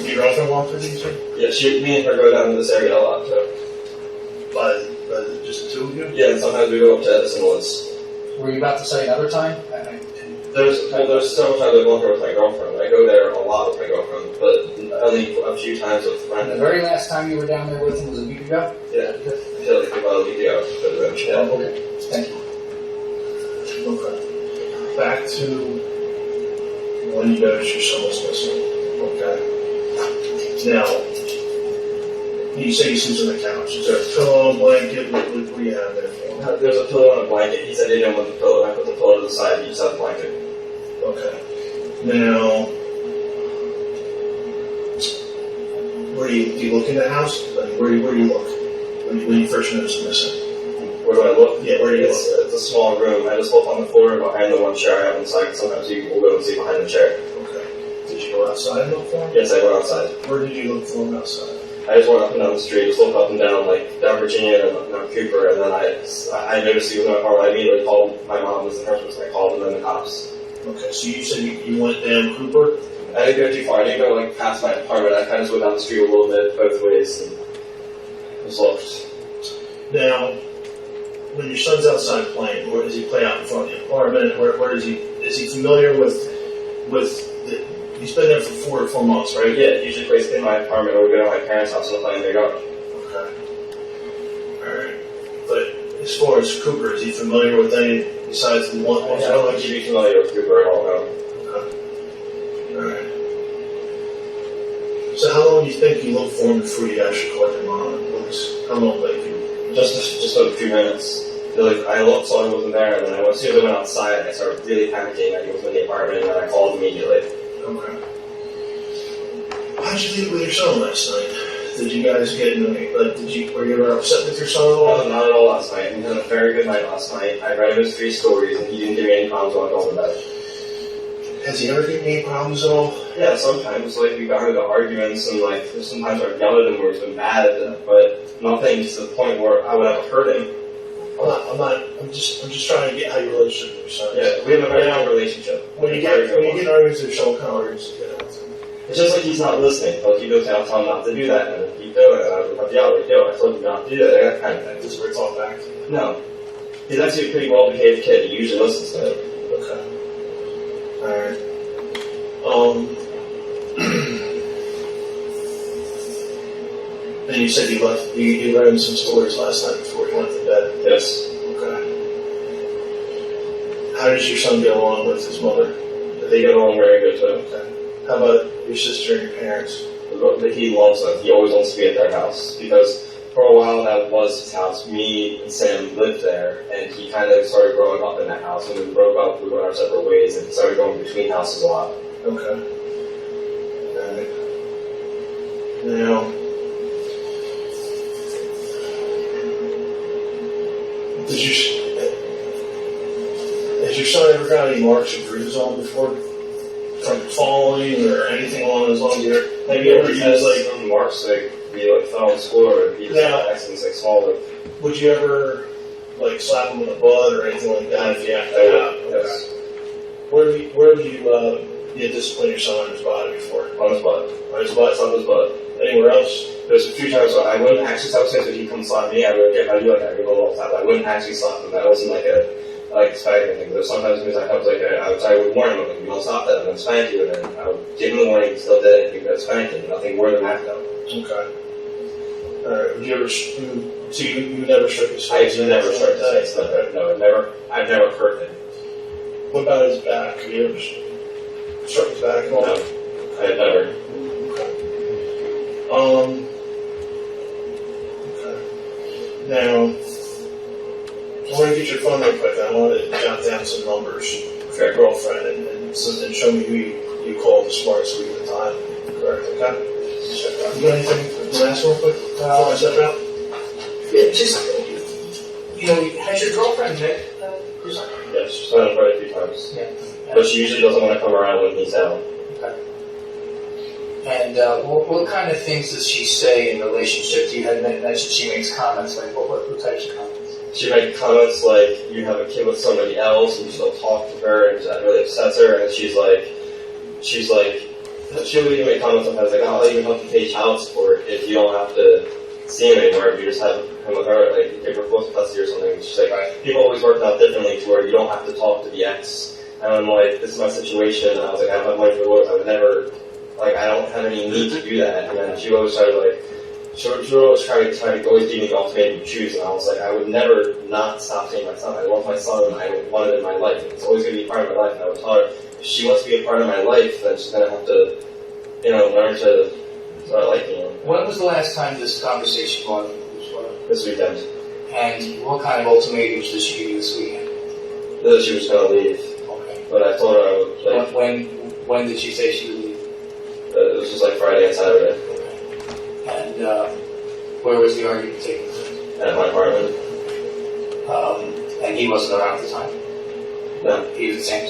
Your girlfriend walked with you, sir? Yeah, me and her go down to this area a lot, so. By just the two of you? Yeah, and sometimes we go up to Edison Woods. Were you about to say another time? There's several times I've gone there with my girlfriend. I go there a lot with my girlfriend, but only a few times with The Brendan. very last time you were down there with him was a week ago? Yeah, I feel like about a week ago, but eventually. Yeah, okay. Thank you. Okay. Back to when you noticed your son was missing. Okay. Now, you say he sleeps on the couch. Is there a pillow, blanket? What do you have there for him? There's a pillow and a blanket. He said he didn't want the pillow. I put the pillow to the side. He just had the blanket. Okay. Now, where do you look in the house? Like, where do you look when you first notice him missing? Where do I look? Yeah, where do you look? It's a small room. I just look on the floor behind the one chair I have inside. Sometimes you will go and see behind the chair. Okay. Did you go outside and look for him? Yes, I went outside. Where did you look for him outside? I just went up and down the street, just looked up and down, like down Virginia and up down Cooper, and then I noticed he was in my car. I immediately called my mom, was the first person I called, and then the cops. Okay, so you said you went down Cooper? I didn't go too far. I didn't go like past my apartment. I kind of just went down the street a little bit, both ways, and just looked. Now, when your son's outside playing, where does he play out in front of the apartment? Where does he? Is he familiar with the? He's been there for 4 months, right? Yeah, usually plays in my apartment or we go to my parents' house and play in their yard. Okay. All right. But as far as Cooper, is he familiar with any besides the one? I don't like you be familiar with Cooper at all, no. Okay. All right. So how long do you think you looked for him before you actually called your mom and police? How long did you? Just like a few minutes. Like I looked, saw he wasn't there, and then as soon as I went outside, I started really panicking that he was in the apartment, and then I called immediately. Okay. How did you leave with your son last night? Did you guys get in were you ever upset with your son at all? Not at all last night. We had a very good night last night. I read him his 3 stories, and he didn't give me any problems when I got to bed. Has he ever given you any problems at all? Yeah, sometimes, like, we got into arguments, and, like, sometimes I've yelled at him where he's been mad, but nothing to the point where I would ever hurt him. I'm just trying to get how your relationship with your son is. Yeah, we have a very long relationship. When you get in arguments with your son, what kind of arguments do you get into? It's just like he's not listening. Like, he goes down, tell him not to do that, and then keep doing it, and I would have to yell, like, yo, I told you not to do that, that kind of thing. Just where it's all back. No. He's actually a pretty well-behaved kid. He usually listens to it. Okay. Alright. And you said you read him some stories last night before he went to bed. Yes. Okay. How does your son get along with his mother? They get along very good, too. Okay. How about your sister and your parents? He loves them. He always wants to be at their house because for a while that was his house. Me and Sam lived there, and he kind of started growing up in that house. When we broke up, we went our separate ways, and he started going between houses a lot. Okay. Now, has your son ever got any marks or bruises on him before? From falling or anything along those lines? Have you ever used like marks like be like fell in school or be Yeah. accidents like small like would you ever like slap him in the butt or anything like that if you have to? yes. Where have you disciplined your son on his body before? On his butt. On his butt? On his butt. Anywhere else? There's a few times where I wouldn't actually slap him, so he'd come slap me, I would get I do like I give him a little tap. I wouldn't actually slap him. That wasn't like a spanking thing. But sometimes because I was like I would warn him, like, you don't stop that, I'm gonna spank you, and then I would give him a warning, he still did it, and he got spanked, and nothing more than that though. Okay. Alright, would you ever, so you never struck his I face? never struck his face, no, I've never hurt him. What about his back? Have you ever struck his back at all? No, I have never. Okay. Now, I want to get your phone real quick. I want to jot down some numbers for your girlfriend and show me who you called this morning so we get the time. Correct, okay? You got anything you want to ask real quick before I step out? Yeah, just, has your girlfriend met your son? Yes, she's done it quite a few times. Yeah. But she usually doesn't want to come around when he's out. And what kind of things does she say in relationship to you? Had mentioned she makes comments, like what types of comments? She made comments like, you have a kid with somebody else and you still talk to her, and that really upsets her, and she's like, she'll even make comments sometimes like, I'll even help you pay child support if you don't have to see him anymore, if you just have him with her, like, give her close custody or something. She's like, people always work out differently to where you don't have to talk to the ex. And I'm like, this is my situation, and I was like, I don't have money for lawyers, I would never, like, I don't have any need to do that. And then she always started like, she would always try to always give me the ultimatum to choose, and I was like, I would never not stop seeing my son. I love my son, and I want it in my life. It's always going to be a part of my life, and I would tell her, if she wants to be a part of my life, then she's going to have to, learn to start liking him. When was the last time this conversation was? This weekend. And what kind of ultimatums did she give you this weekend? That she was going to leave. Okay. But I told her I would, like, when did she say she would leave? it was just like Friday and Saturday. And where was the argument taking place? At my apartment. And he wasn't around at the time? No. He was the same?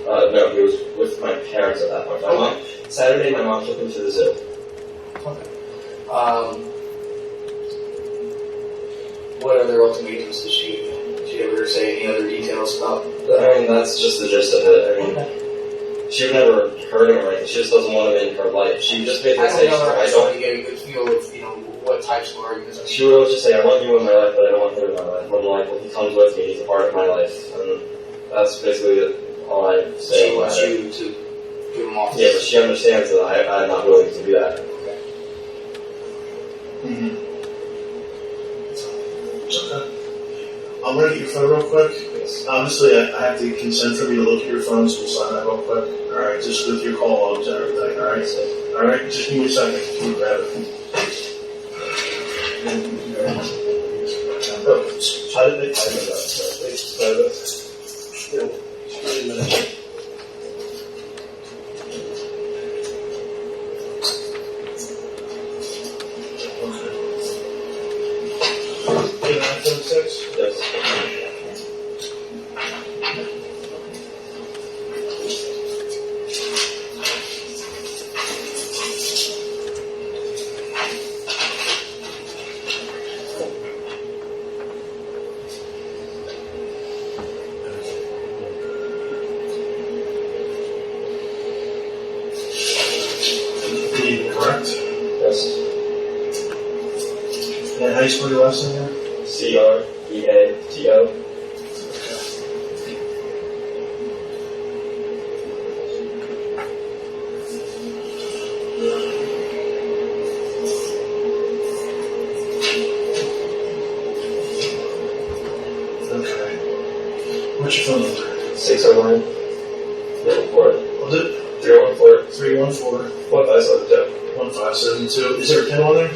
No, he was with my parents at that point. My mom, Saturday, my mom took him to the zoo. Okay. What other ultimatums did she ever say? Any other details about? I mean, that's just the gist of it. I mean, she would never hurt him or anything. She just doesn't want him in her life. She just basically says, I don't get a good feel of, what types of arguments. She would always just say, I want you in my life, but I don't want him in my life. I'm like, well, he comes with me. He's a part of my life. And that's basically all I say. She wants you to give him off. Yeah, but she understands that I'm not willing to do that. Okay. Mm-hmm. Okay. I'm going to get your phone real quick. Yes. Obviously, I have to get consent from you to look at your phone, so we'll sign that real quick. Alright, just with your call logs and everything, alright? Alright, just give me a second to grab it. Oh, how did they find that? Okay. iPhone 6? Yes. Correct? Yes. And how do you spell your last name here? Creato. Okay. What's your phone number? 609 Was it? 314 314 1572. 1572. Is there a 10 on there?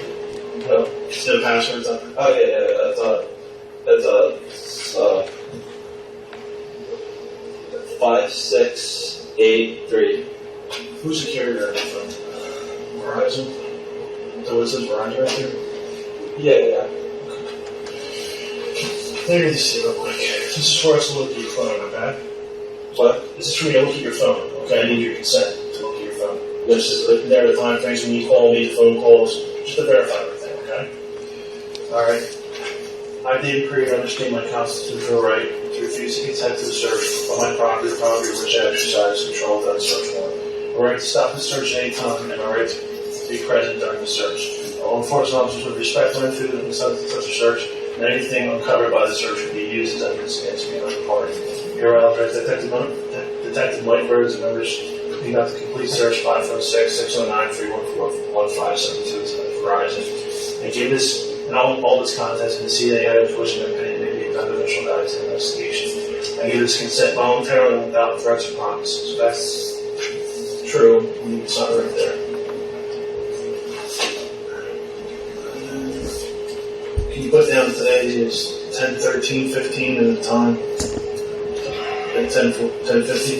No. Is there a password? Oh yeah, that's 5683. Who's the carrier from? Verizon? So this is where I'm right here? Yeah. Let me just see real quick. This is for us to look at your phone, okay? What? This is for me to look at your phone, okay? I need your consent to look at your phone. This is there are the time frames when you call me, the phone calls, just to verify everything, okay? Alright. I, David Creato, understand my constitutional right to refuse to consent to the search of my property which I exercise control without a search warrant. A right to stop the search at any time, and a right to be present during the search. All enforcement officers would respectfully refuse to consent to such a search, and anything uncovered by the search would be used as evidence against me on the party. Here I authorize Detective Mike Rhodes and members to conduct a complete search 546-609-314-1572 Verizon. And give this and all this context and the CIA items which in their opinion may be of beneficial value to the investigation. I give this consent voluntarily and without threats or promises. So that's true. You can sign right there. Can you put down today is 10/13/15 and the time? At 10:50?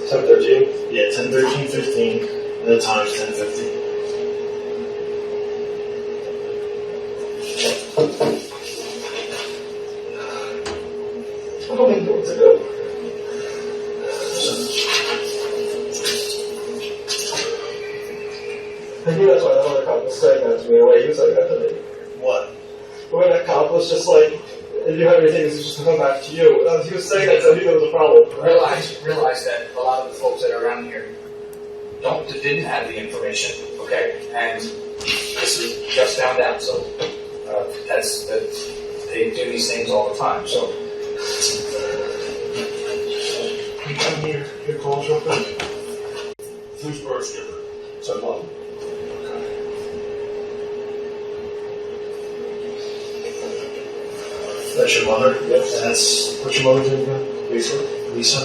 10:13? Yeah, 10/13/15 and the time's 10:50. I don't even know what to do. I knew that's why that other cop was saying that to me, the way he was saying that to me. What? When that cop was just like, if you have anything, it's just to come back to you. He was saying that, so I knew there was a problem. Realize that a lot of the folks that are around here didn't have the information, okay? And this is just found out, so they do these things all the time, so. Can you come here, your calls real quick? Who's Prosecutors? So, Mom. That's your mother? Yes. That's, what's your mother's name again? Lisa? Lisa?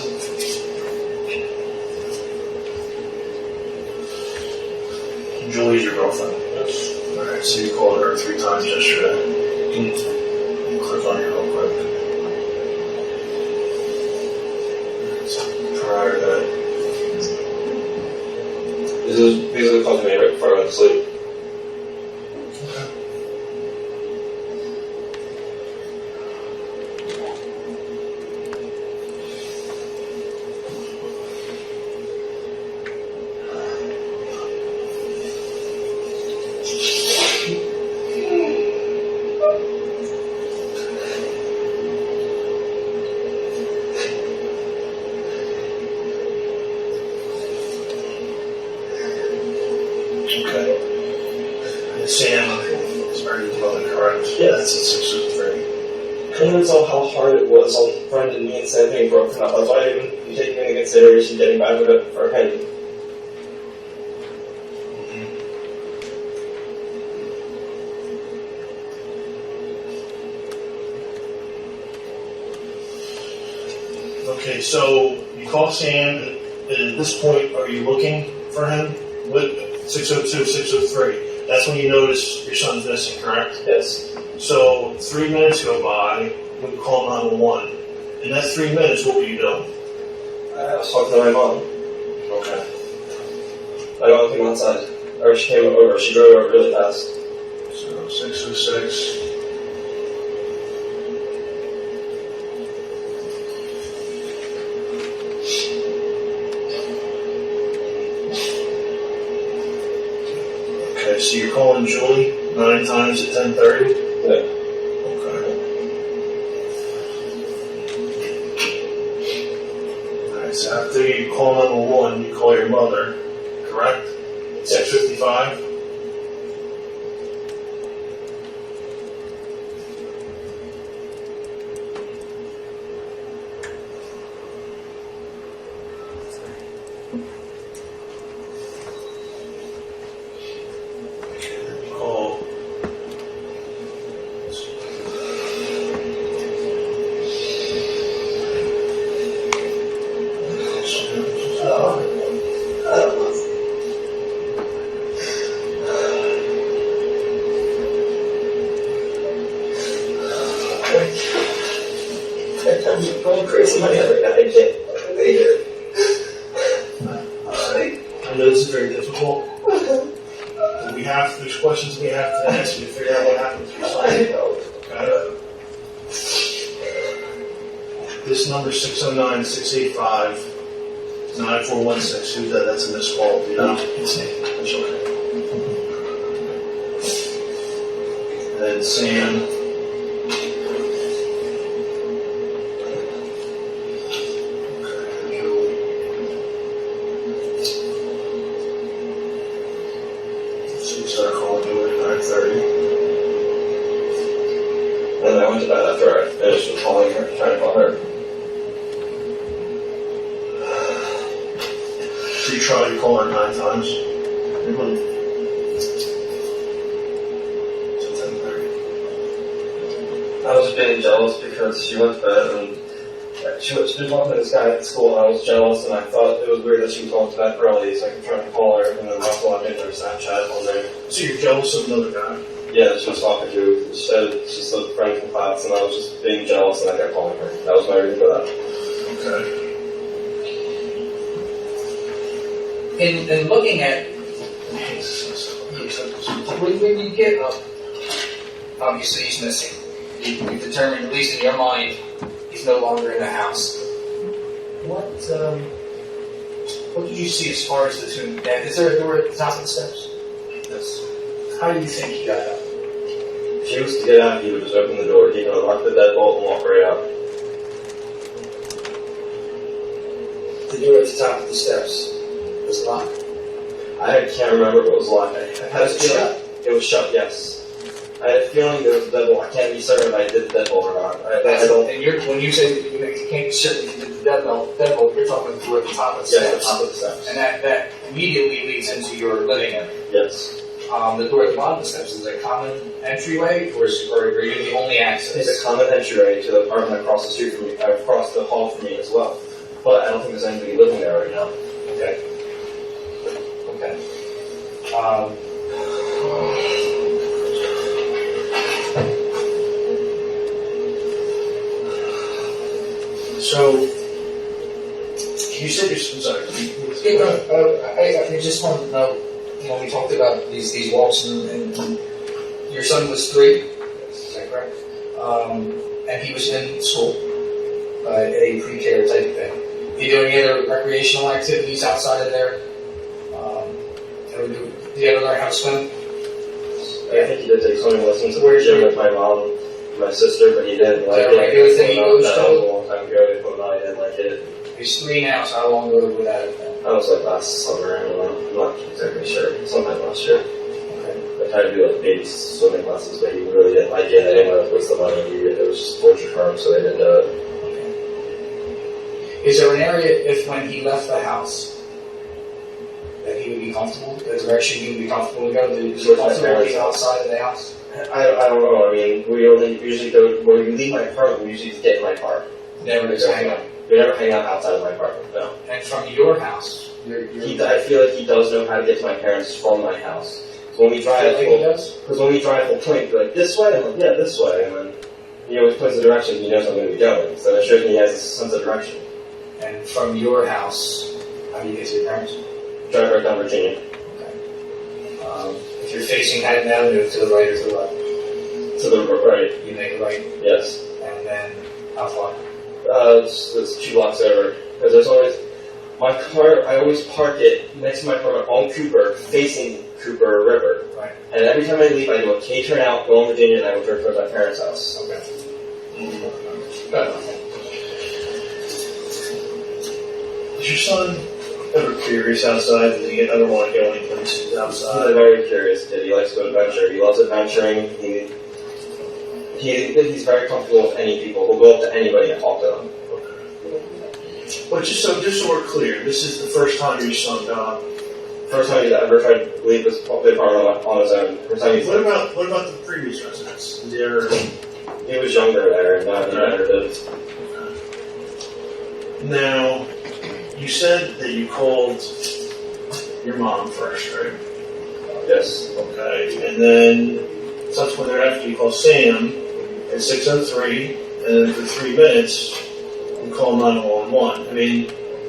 Julie's your girlfriend? Yes. Alright, so you called her 3 times yesterday. Can you click on here real quick? So prior to that. These are the calls made right before I went to sleep. Okay. And Sam is married to mother, correct? Yes. That's at 603. I didn't tell how hard it was on Brendan, me and Sam being broken up. That's why I didn't even take into consideration getting back with it for a penny. Okay, so you call Sam, and at this point, are you looking for him? With 602, 603. That's when you notice your son's missing, correct? Yes. So 3 minutes go by when you call 911. In that 3 minutes, what were you doing? I was talking to my mom. Okay. I got him outside. Or she came over. She drove over really fast. So 606. Okay, so you're calling Julie 9 times at 10:30? Yeah. Okay. Alright, so after you call 911, you call your mother, correct? 6:55? Call. I'm going crazy money every night. I can't fucking be here. I know this is very difficult. there's questions we have to ask you to figure out what happened to your son. Okay. This number 609-685-9416. Who's that? That's a missed call. Do you know? It's okay. And then Sam. So you started calling me at 9:30. And then I went to bed after I finished with calling her, trying to call her. So you tried to call her 9 times? Mm-hmm. So 10:30. I was just being jealous because she went to bed and she was talking to this guy at school, and I was jealous, and I thought it was weird that she was going to bed early, so I could try to call her, and then also I made her Snapchat on there. So you're jealous of another guy? Yeah, that she was talking to. She said she's a friend from class, and I was just being jealous, and I kept calling her. That was my reason for that. Okay. In looking at when you get up, obviously he's missing. You've determined, at least in your mind, he's no longer in the house. What did you see as far as the tomb? Is there a door at the top of the steps? Yes. How do you think he got up? If she was to get out, he would just open the door, he would unlock the deadbolt and walk right out. The door at the top of the steps was locked. I can't remember if it was locked. I had a feeling it was shut, yes. I had a feeling there was a deadbolt. I can't be certain if I did the deadbolt or not. I don't. And when you say that you can't be certain if you did the deadbolt, you're talking the door at the top of the steps. Yes, the top of the steps. And that immediately leads into your living area. Yes. The door at the bottom of the steps is a common entryway, or are you the only access? It's a common entryway to the apartment across the street from me, across the hall from me as well. But I don't think there's anybody living there right now. Okay. Okay. So, you said you're sorry. I just wanted to know, when we talked about these walks, and your son was 3, is that correct? And he was in school, a pre-care type thing. Did you do any other recreational activities outside of there? Did you ever learn how to swim? I think he did take swimming lessons at the gym with my mom and my sister, but he didn't like it. Regular thing he goes That to? was a long time ago, but I didn't like it. He's 3 now, so how long ago was that? I was like last summer, I don't know. I'm not exactly sure. Sometime last year. Okay. I tried to do like baby swimming lessons, but he really didn't like it. I didn't want to waste the money. It was just torture for him, so they didn't do it. Is there an area, if when he left the house, that he would be comfortable? The direction he would be comfortable to go? Is he comfortable being outside of the house? I don't know. I mean, we only usually go, when we leave my apartment, we usually just get in my car. Never We to hang out. never hang out outside of my apartment, no. And from your house, I feel like he does know how to get to my parents from my house. So when we drive, he does? because when we drive, we'll point, be like, this way? I'm like, yeah, this way. And then he always points the direction, he knows I'm going to be going. So it shows me he has a sense of direction. And from your house, how do you get to your parents? Drive right down Virginia. Okay. If you're facing Haddon Avenue, to the right or to the left? To the right, You make a right, yes. and then how far? It's 2 blocks over. Because there's always, my car, I always park it next to my apartment on Cooper, facing Cooper River. Right. And every time I leave, I do a K-turn out, go on Virginia, and I would turn towards my parents' house. Okay. Good. Is your son ever curious outside? Does he ever want to go any places He's a outside? very curious kid. He likes to adventure. He loves adventuring. He's very comfortable with any people. He'll go up to anybody and talk to them. But just so we're clear, this is the first time your son got. First time he's ever tried to leave his apartment on his own. First time he's What about the previous residence? Is there? he was younger there, and now he never did. Now, you said that you called your mom first, right? Yes. Okay, and then subsequently thereafter you call Sam at 6:03, and then for 3 minutes you call 911. I mean,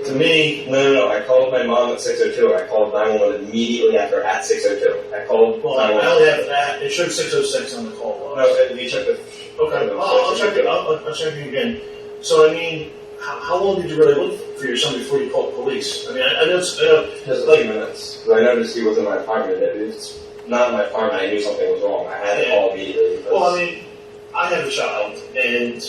To me, no. I called my mom at 6:02. I called 911 immediately after at 6:02. I called Well, I 911. only have that. It showed 6:06 on the call log. No, you check the. Okay, I'll check it. I'll check it again. So, I mean, how long did you really look for your son before you called police? I mean, I know, Just a few minutes. Because I noticed he was in my apartment. If it's not in my apartment, I knew something was wrong. I had to call immediately. Because well, I mean, I have a child, and,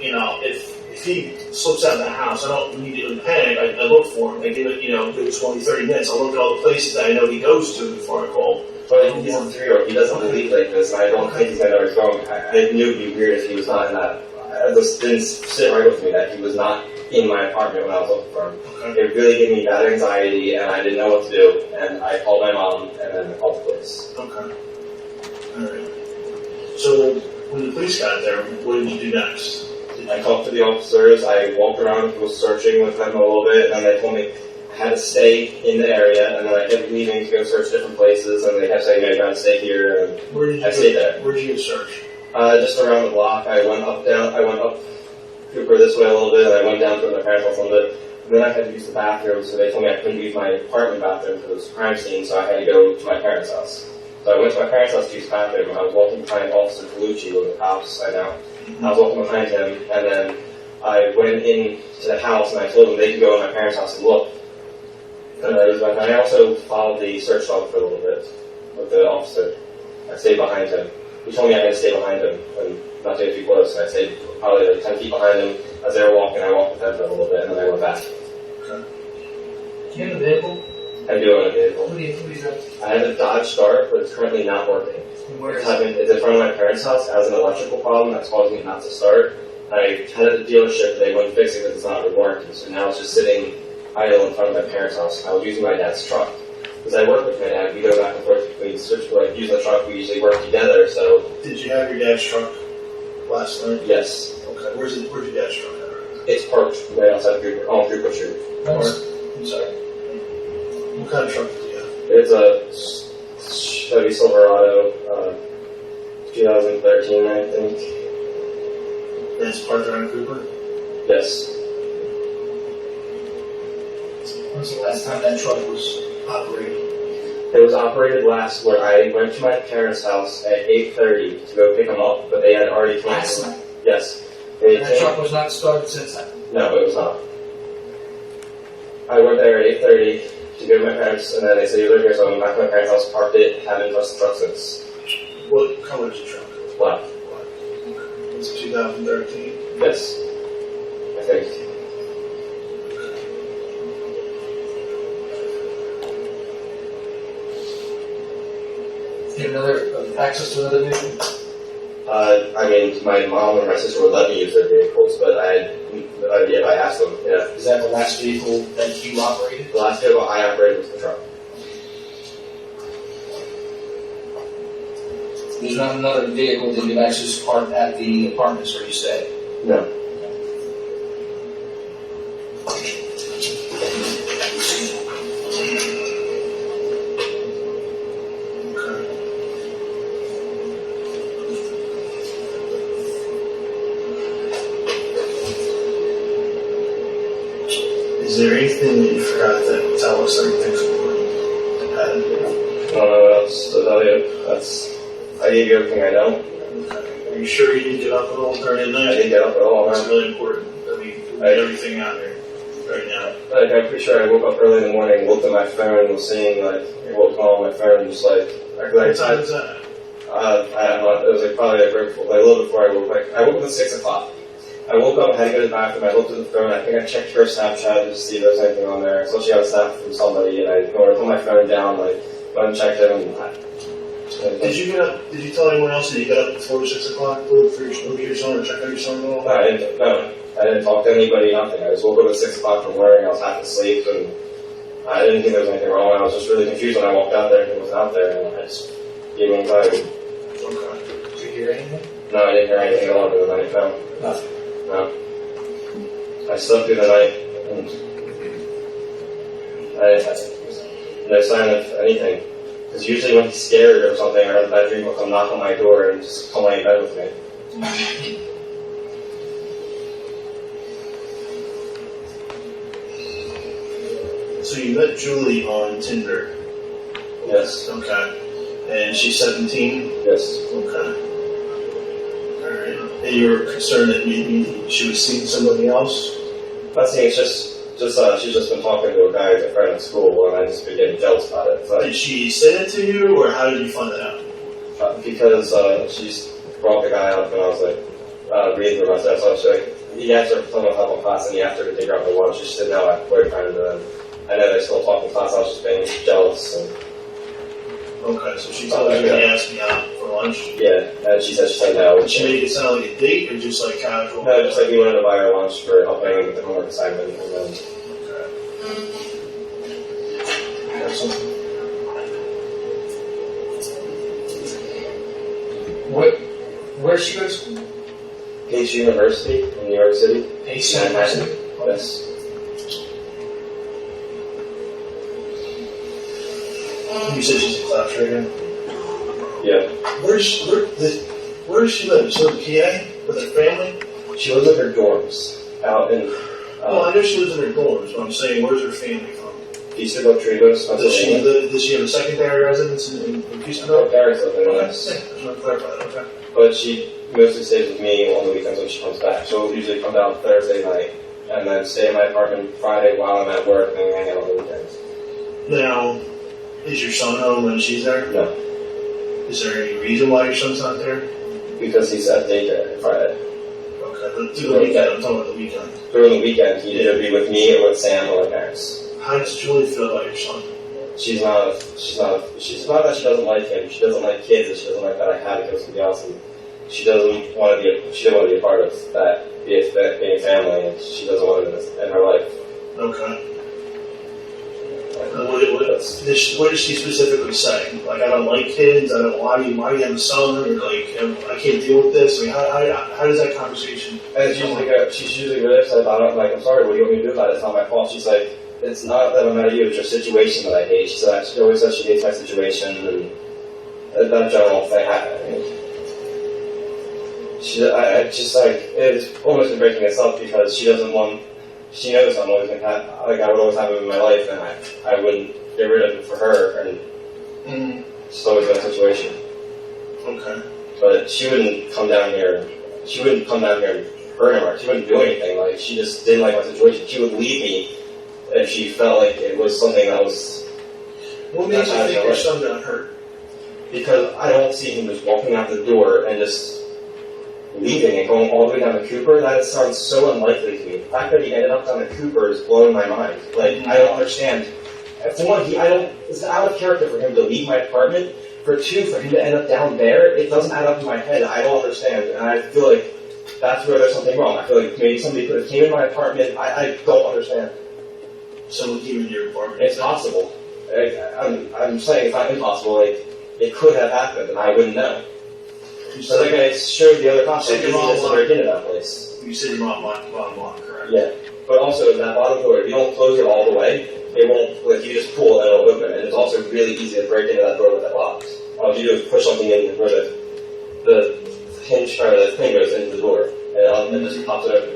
you know, if he slips out of the house, I don't immediately panic. I look for him. I give it, give it 20, 30 minutes. I look at all the places that I know he goes to before I call. But he's a 3-year-old. He doesn't believe like this, and I don't think he's gonna know his phone. I knew it'd be weird if he was not in that. It just didn't sit right with me that he was not in my apartment when I was looking for him. Okay. It really gave me bad anxiety, and I didn't know what to do. And I called my mom, and then I called the police. Okay. Alright. So, when the police got there, what did you do next? I talked to the officers. I walked around, was searching with them a little bit, and they told me I had to stay in the area, and then I kept leaving to go search different places, and they kept saying, "No, you gotta stay here." And Where did you I stayed there. Where did you go search? Just around the block. I went up Cooper this way a little bit, and I went down to my parents' house a little bit. And then I had to use the bathroom, so they told me I couldn't use my apartment bathroom for this crime scene, so I had to go to my parents' house. So I went to my parents' house to use the bathroom, and I was walking behind Officer Colucci with the cops, I know. I was walking behind him, and then I went into the house, and I told them they could go in my parents' house and look. And I also followed the search dog for a little bit with the officer. I stayed behind him. He told me I had to stay behind him and not to get too close. And I stayed probably like 10 feet behind him. As they were walking, I walked with them for a little bit, and then I went back. Do you have a vehicle? I do own a vehicle. What do you have? I have a Dodge Start, but it's currently not working. Where is It's in front of my parents' house. It has an electrical problem that's causing it not to start. I had it at the dealership. They wouldn't fix it because it's not with warranty. So now it's just sitting idle in front of my parents' house. I was using my dad's truck. Because I work with my dad, we go back and forth between use the truck, we usually work together, so. Did you have your dad's truck last night? Yes. Okay, where's your dad's truck at? It's parked right outside on Cooper Street. I'm sorry. What kind of truck did you have? It's a Chevy Silverado, 2013, I think. And it's parked around Cooper? Yes. When's the last time that truck was operated? It was operated last when I went to my parents' house at 8:30 to go pick them up, but they had already Last canceled. night? Yes. They And that truck was not started since then? No, it was not. I went there at 8:30 to go to my parents, and then they said, "You live here," so I went back to my parents' house, parked it, haven't touched the truck since. What color is the truck? Black. It's 2013. Yes. I think. Do you have access to another vehicle? I mean, my mom and my sister would let me use their vehicles, but I asked them, yeah. Is that the last vehicle that you operated? The last vehicle I operated was the truck. There's not another vehicle that you've actually parked at the apartments where you stay? No. Is there anything that you forgot to tell us that you think's important? I don't know what else to tell you. I gave you everything I know. Are you sure you didn't get up at all during the I night? didn't get up at all. That's Man. really important. I mean, we got everything out there right now. Like, I'm pretty sure I woke up early in the morning, looked at my phone, and was seeing like what was going on my phone, just like. What time is that? It was like probably like a little before I woke. Like I woke up at 6 o'clock. I woke up, had to go to the bathroom. I looked at the phone. I think I checked her Snapchat just to see if there was anything on there. So she got a snap from somebody, and I put my phone down, like went and checked it. Did you get up? Did you tell anyone else that you got up before 6 o'clock? Look for your son or check out your son at all? No, I didn't talk to anybody. Nothing. I just woke up at 6 o'clock from work. I was half asleep, and I didn't think there was anything wrong. I was just really confused when I walked out there and it was out there, and I just gave me anxiety. Okay. Did you hear anything? No, I didn't hear anything at all during the night. No. Nothing. No. I slept through the night, and no sign of anything. Because usually when he's scared or something, or in the bedroom, he'll come knock on my door and just come lay in bed with me. So you met Julie on Tinder. Yes. Okay. And she's 17. Yes. Okay. All right. And you were concerned that maybe she was seeing somebody else. Not saying it's just she's just been talking to a guy at a friend at school, and I just been getting jealous about it. So, Did she say it to you, or how did you find that out? because she's brought the guy up, and I was like reading for myself. So I was like, he asked her for someone help in class, and he asked her to take her out to lunch. She said, "No, I have a boyfriend." And I know they still talk in class. I was just being jealous. And, Okay, so she told you to ask me out for lunch. yeah, and she said no. Did she make it sound like a date, or just like casual? No, just like we wanted to buy her lunch for helping with the homework assignment, and then Okay. That's something. Where's she go to school? Pace University in New York City. Pace University. Yes. You said she's a class right now. Yeah. Where does she live? She live in PA with her family? She lives in her dorms out in Well, I know she lives in her dorms, but I'm saying, where's her family from? Peaceable Tribos. Does she have a secondary residence in Her Houston? parents live in Okay, it, I just want to clarify that, okay. but she mostly stays with me on the weekends when she comes back. So we'll usually come down Thursday night and then stay in my apartment Friday while I'm at work and then hang out on the weekends. Now, is your son home when she's there? No, Is there any reason why your son's not there? because he's at daycare Friday. Okay, through the weekend, I'm talking about the weekend. During the weekend, he'd either be with me or with Sam or my parents. How does Julie feel about your son? She's not that she doesn't like him. She doesn't like kids, and she doesn't like that I had to go somebody else. And she didn't want to be a part of that, being a family, and she doesn't want it in her life. Okay. What does she specifically say? Like, I don't like kids. I don't. Why do you have a son? Or like, I can't deal with this. I mean, how does that conversation? And she's usually really upset about it. I'm like, I'm sorry. What do you want me to do about it? It's not my fault. She's like, it's not that I'm mad at you. It's your situation that I hate. She always says she hates my situation and that general thing. I just like it's almost been breaking us up because she doesn't want. She knows I'm always I would always have him in my life, and I wouldn't get rid of him for her, and it's always been a situation. Okay. But she wouldn't come down here. She wouldn't come down here and hurt him, or she wouldn't do anything. Like she just didn't like my situation. She would leave me if she felt like it was something that was. What makes you think your son got hurt? Because I don't see him just walking out the door and just leaving and going all the way down to Cooper. That sounds so unlikely to me. The fact that he ended up down to Cooper is blowing my mind. Like, I don't understand. For one, it's out of character for him to leave my apartment. For two, for him to end up down there, it doesn't add up in my head. I don't understand. And I feel like that's where there's something wrong. I feel like maybe somebody could have came in my apartment. I don't understand. Someone came into your apartment? It's possible. I'm saying it's not impossible. Like, it could have happened, and I wouldn't know. So like I showed the other cops, said your mom break into that place. You said your mom locked the bottom lock, correct? Yeah. But also that bottom door, if you don't close it all the way, it won't, like you just pull and it'll open. And it's also really easy to break into that door with that lock. All you do is push something in where the hinge or the thing goes into the door, and it just pops it open.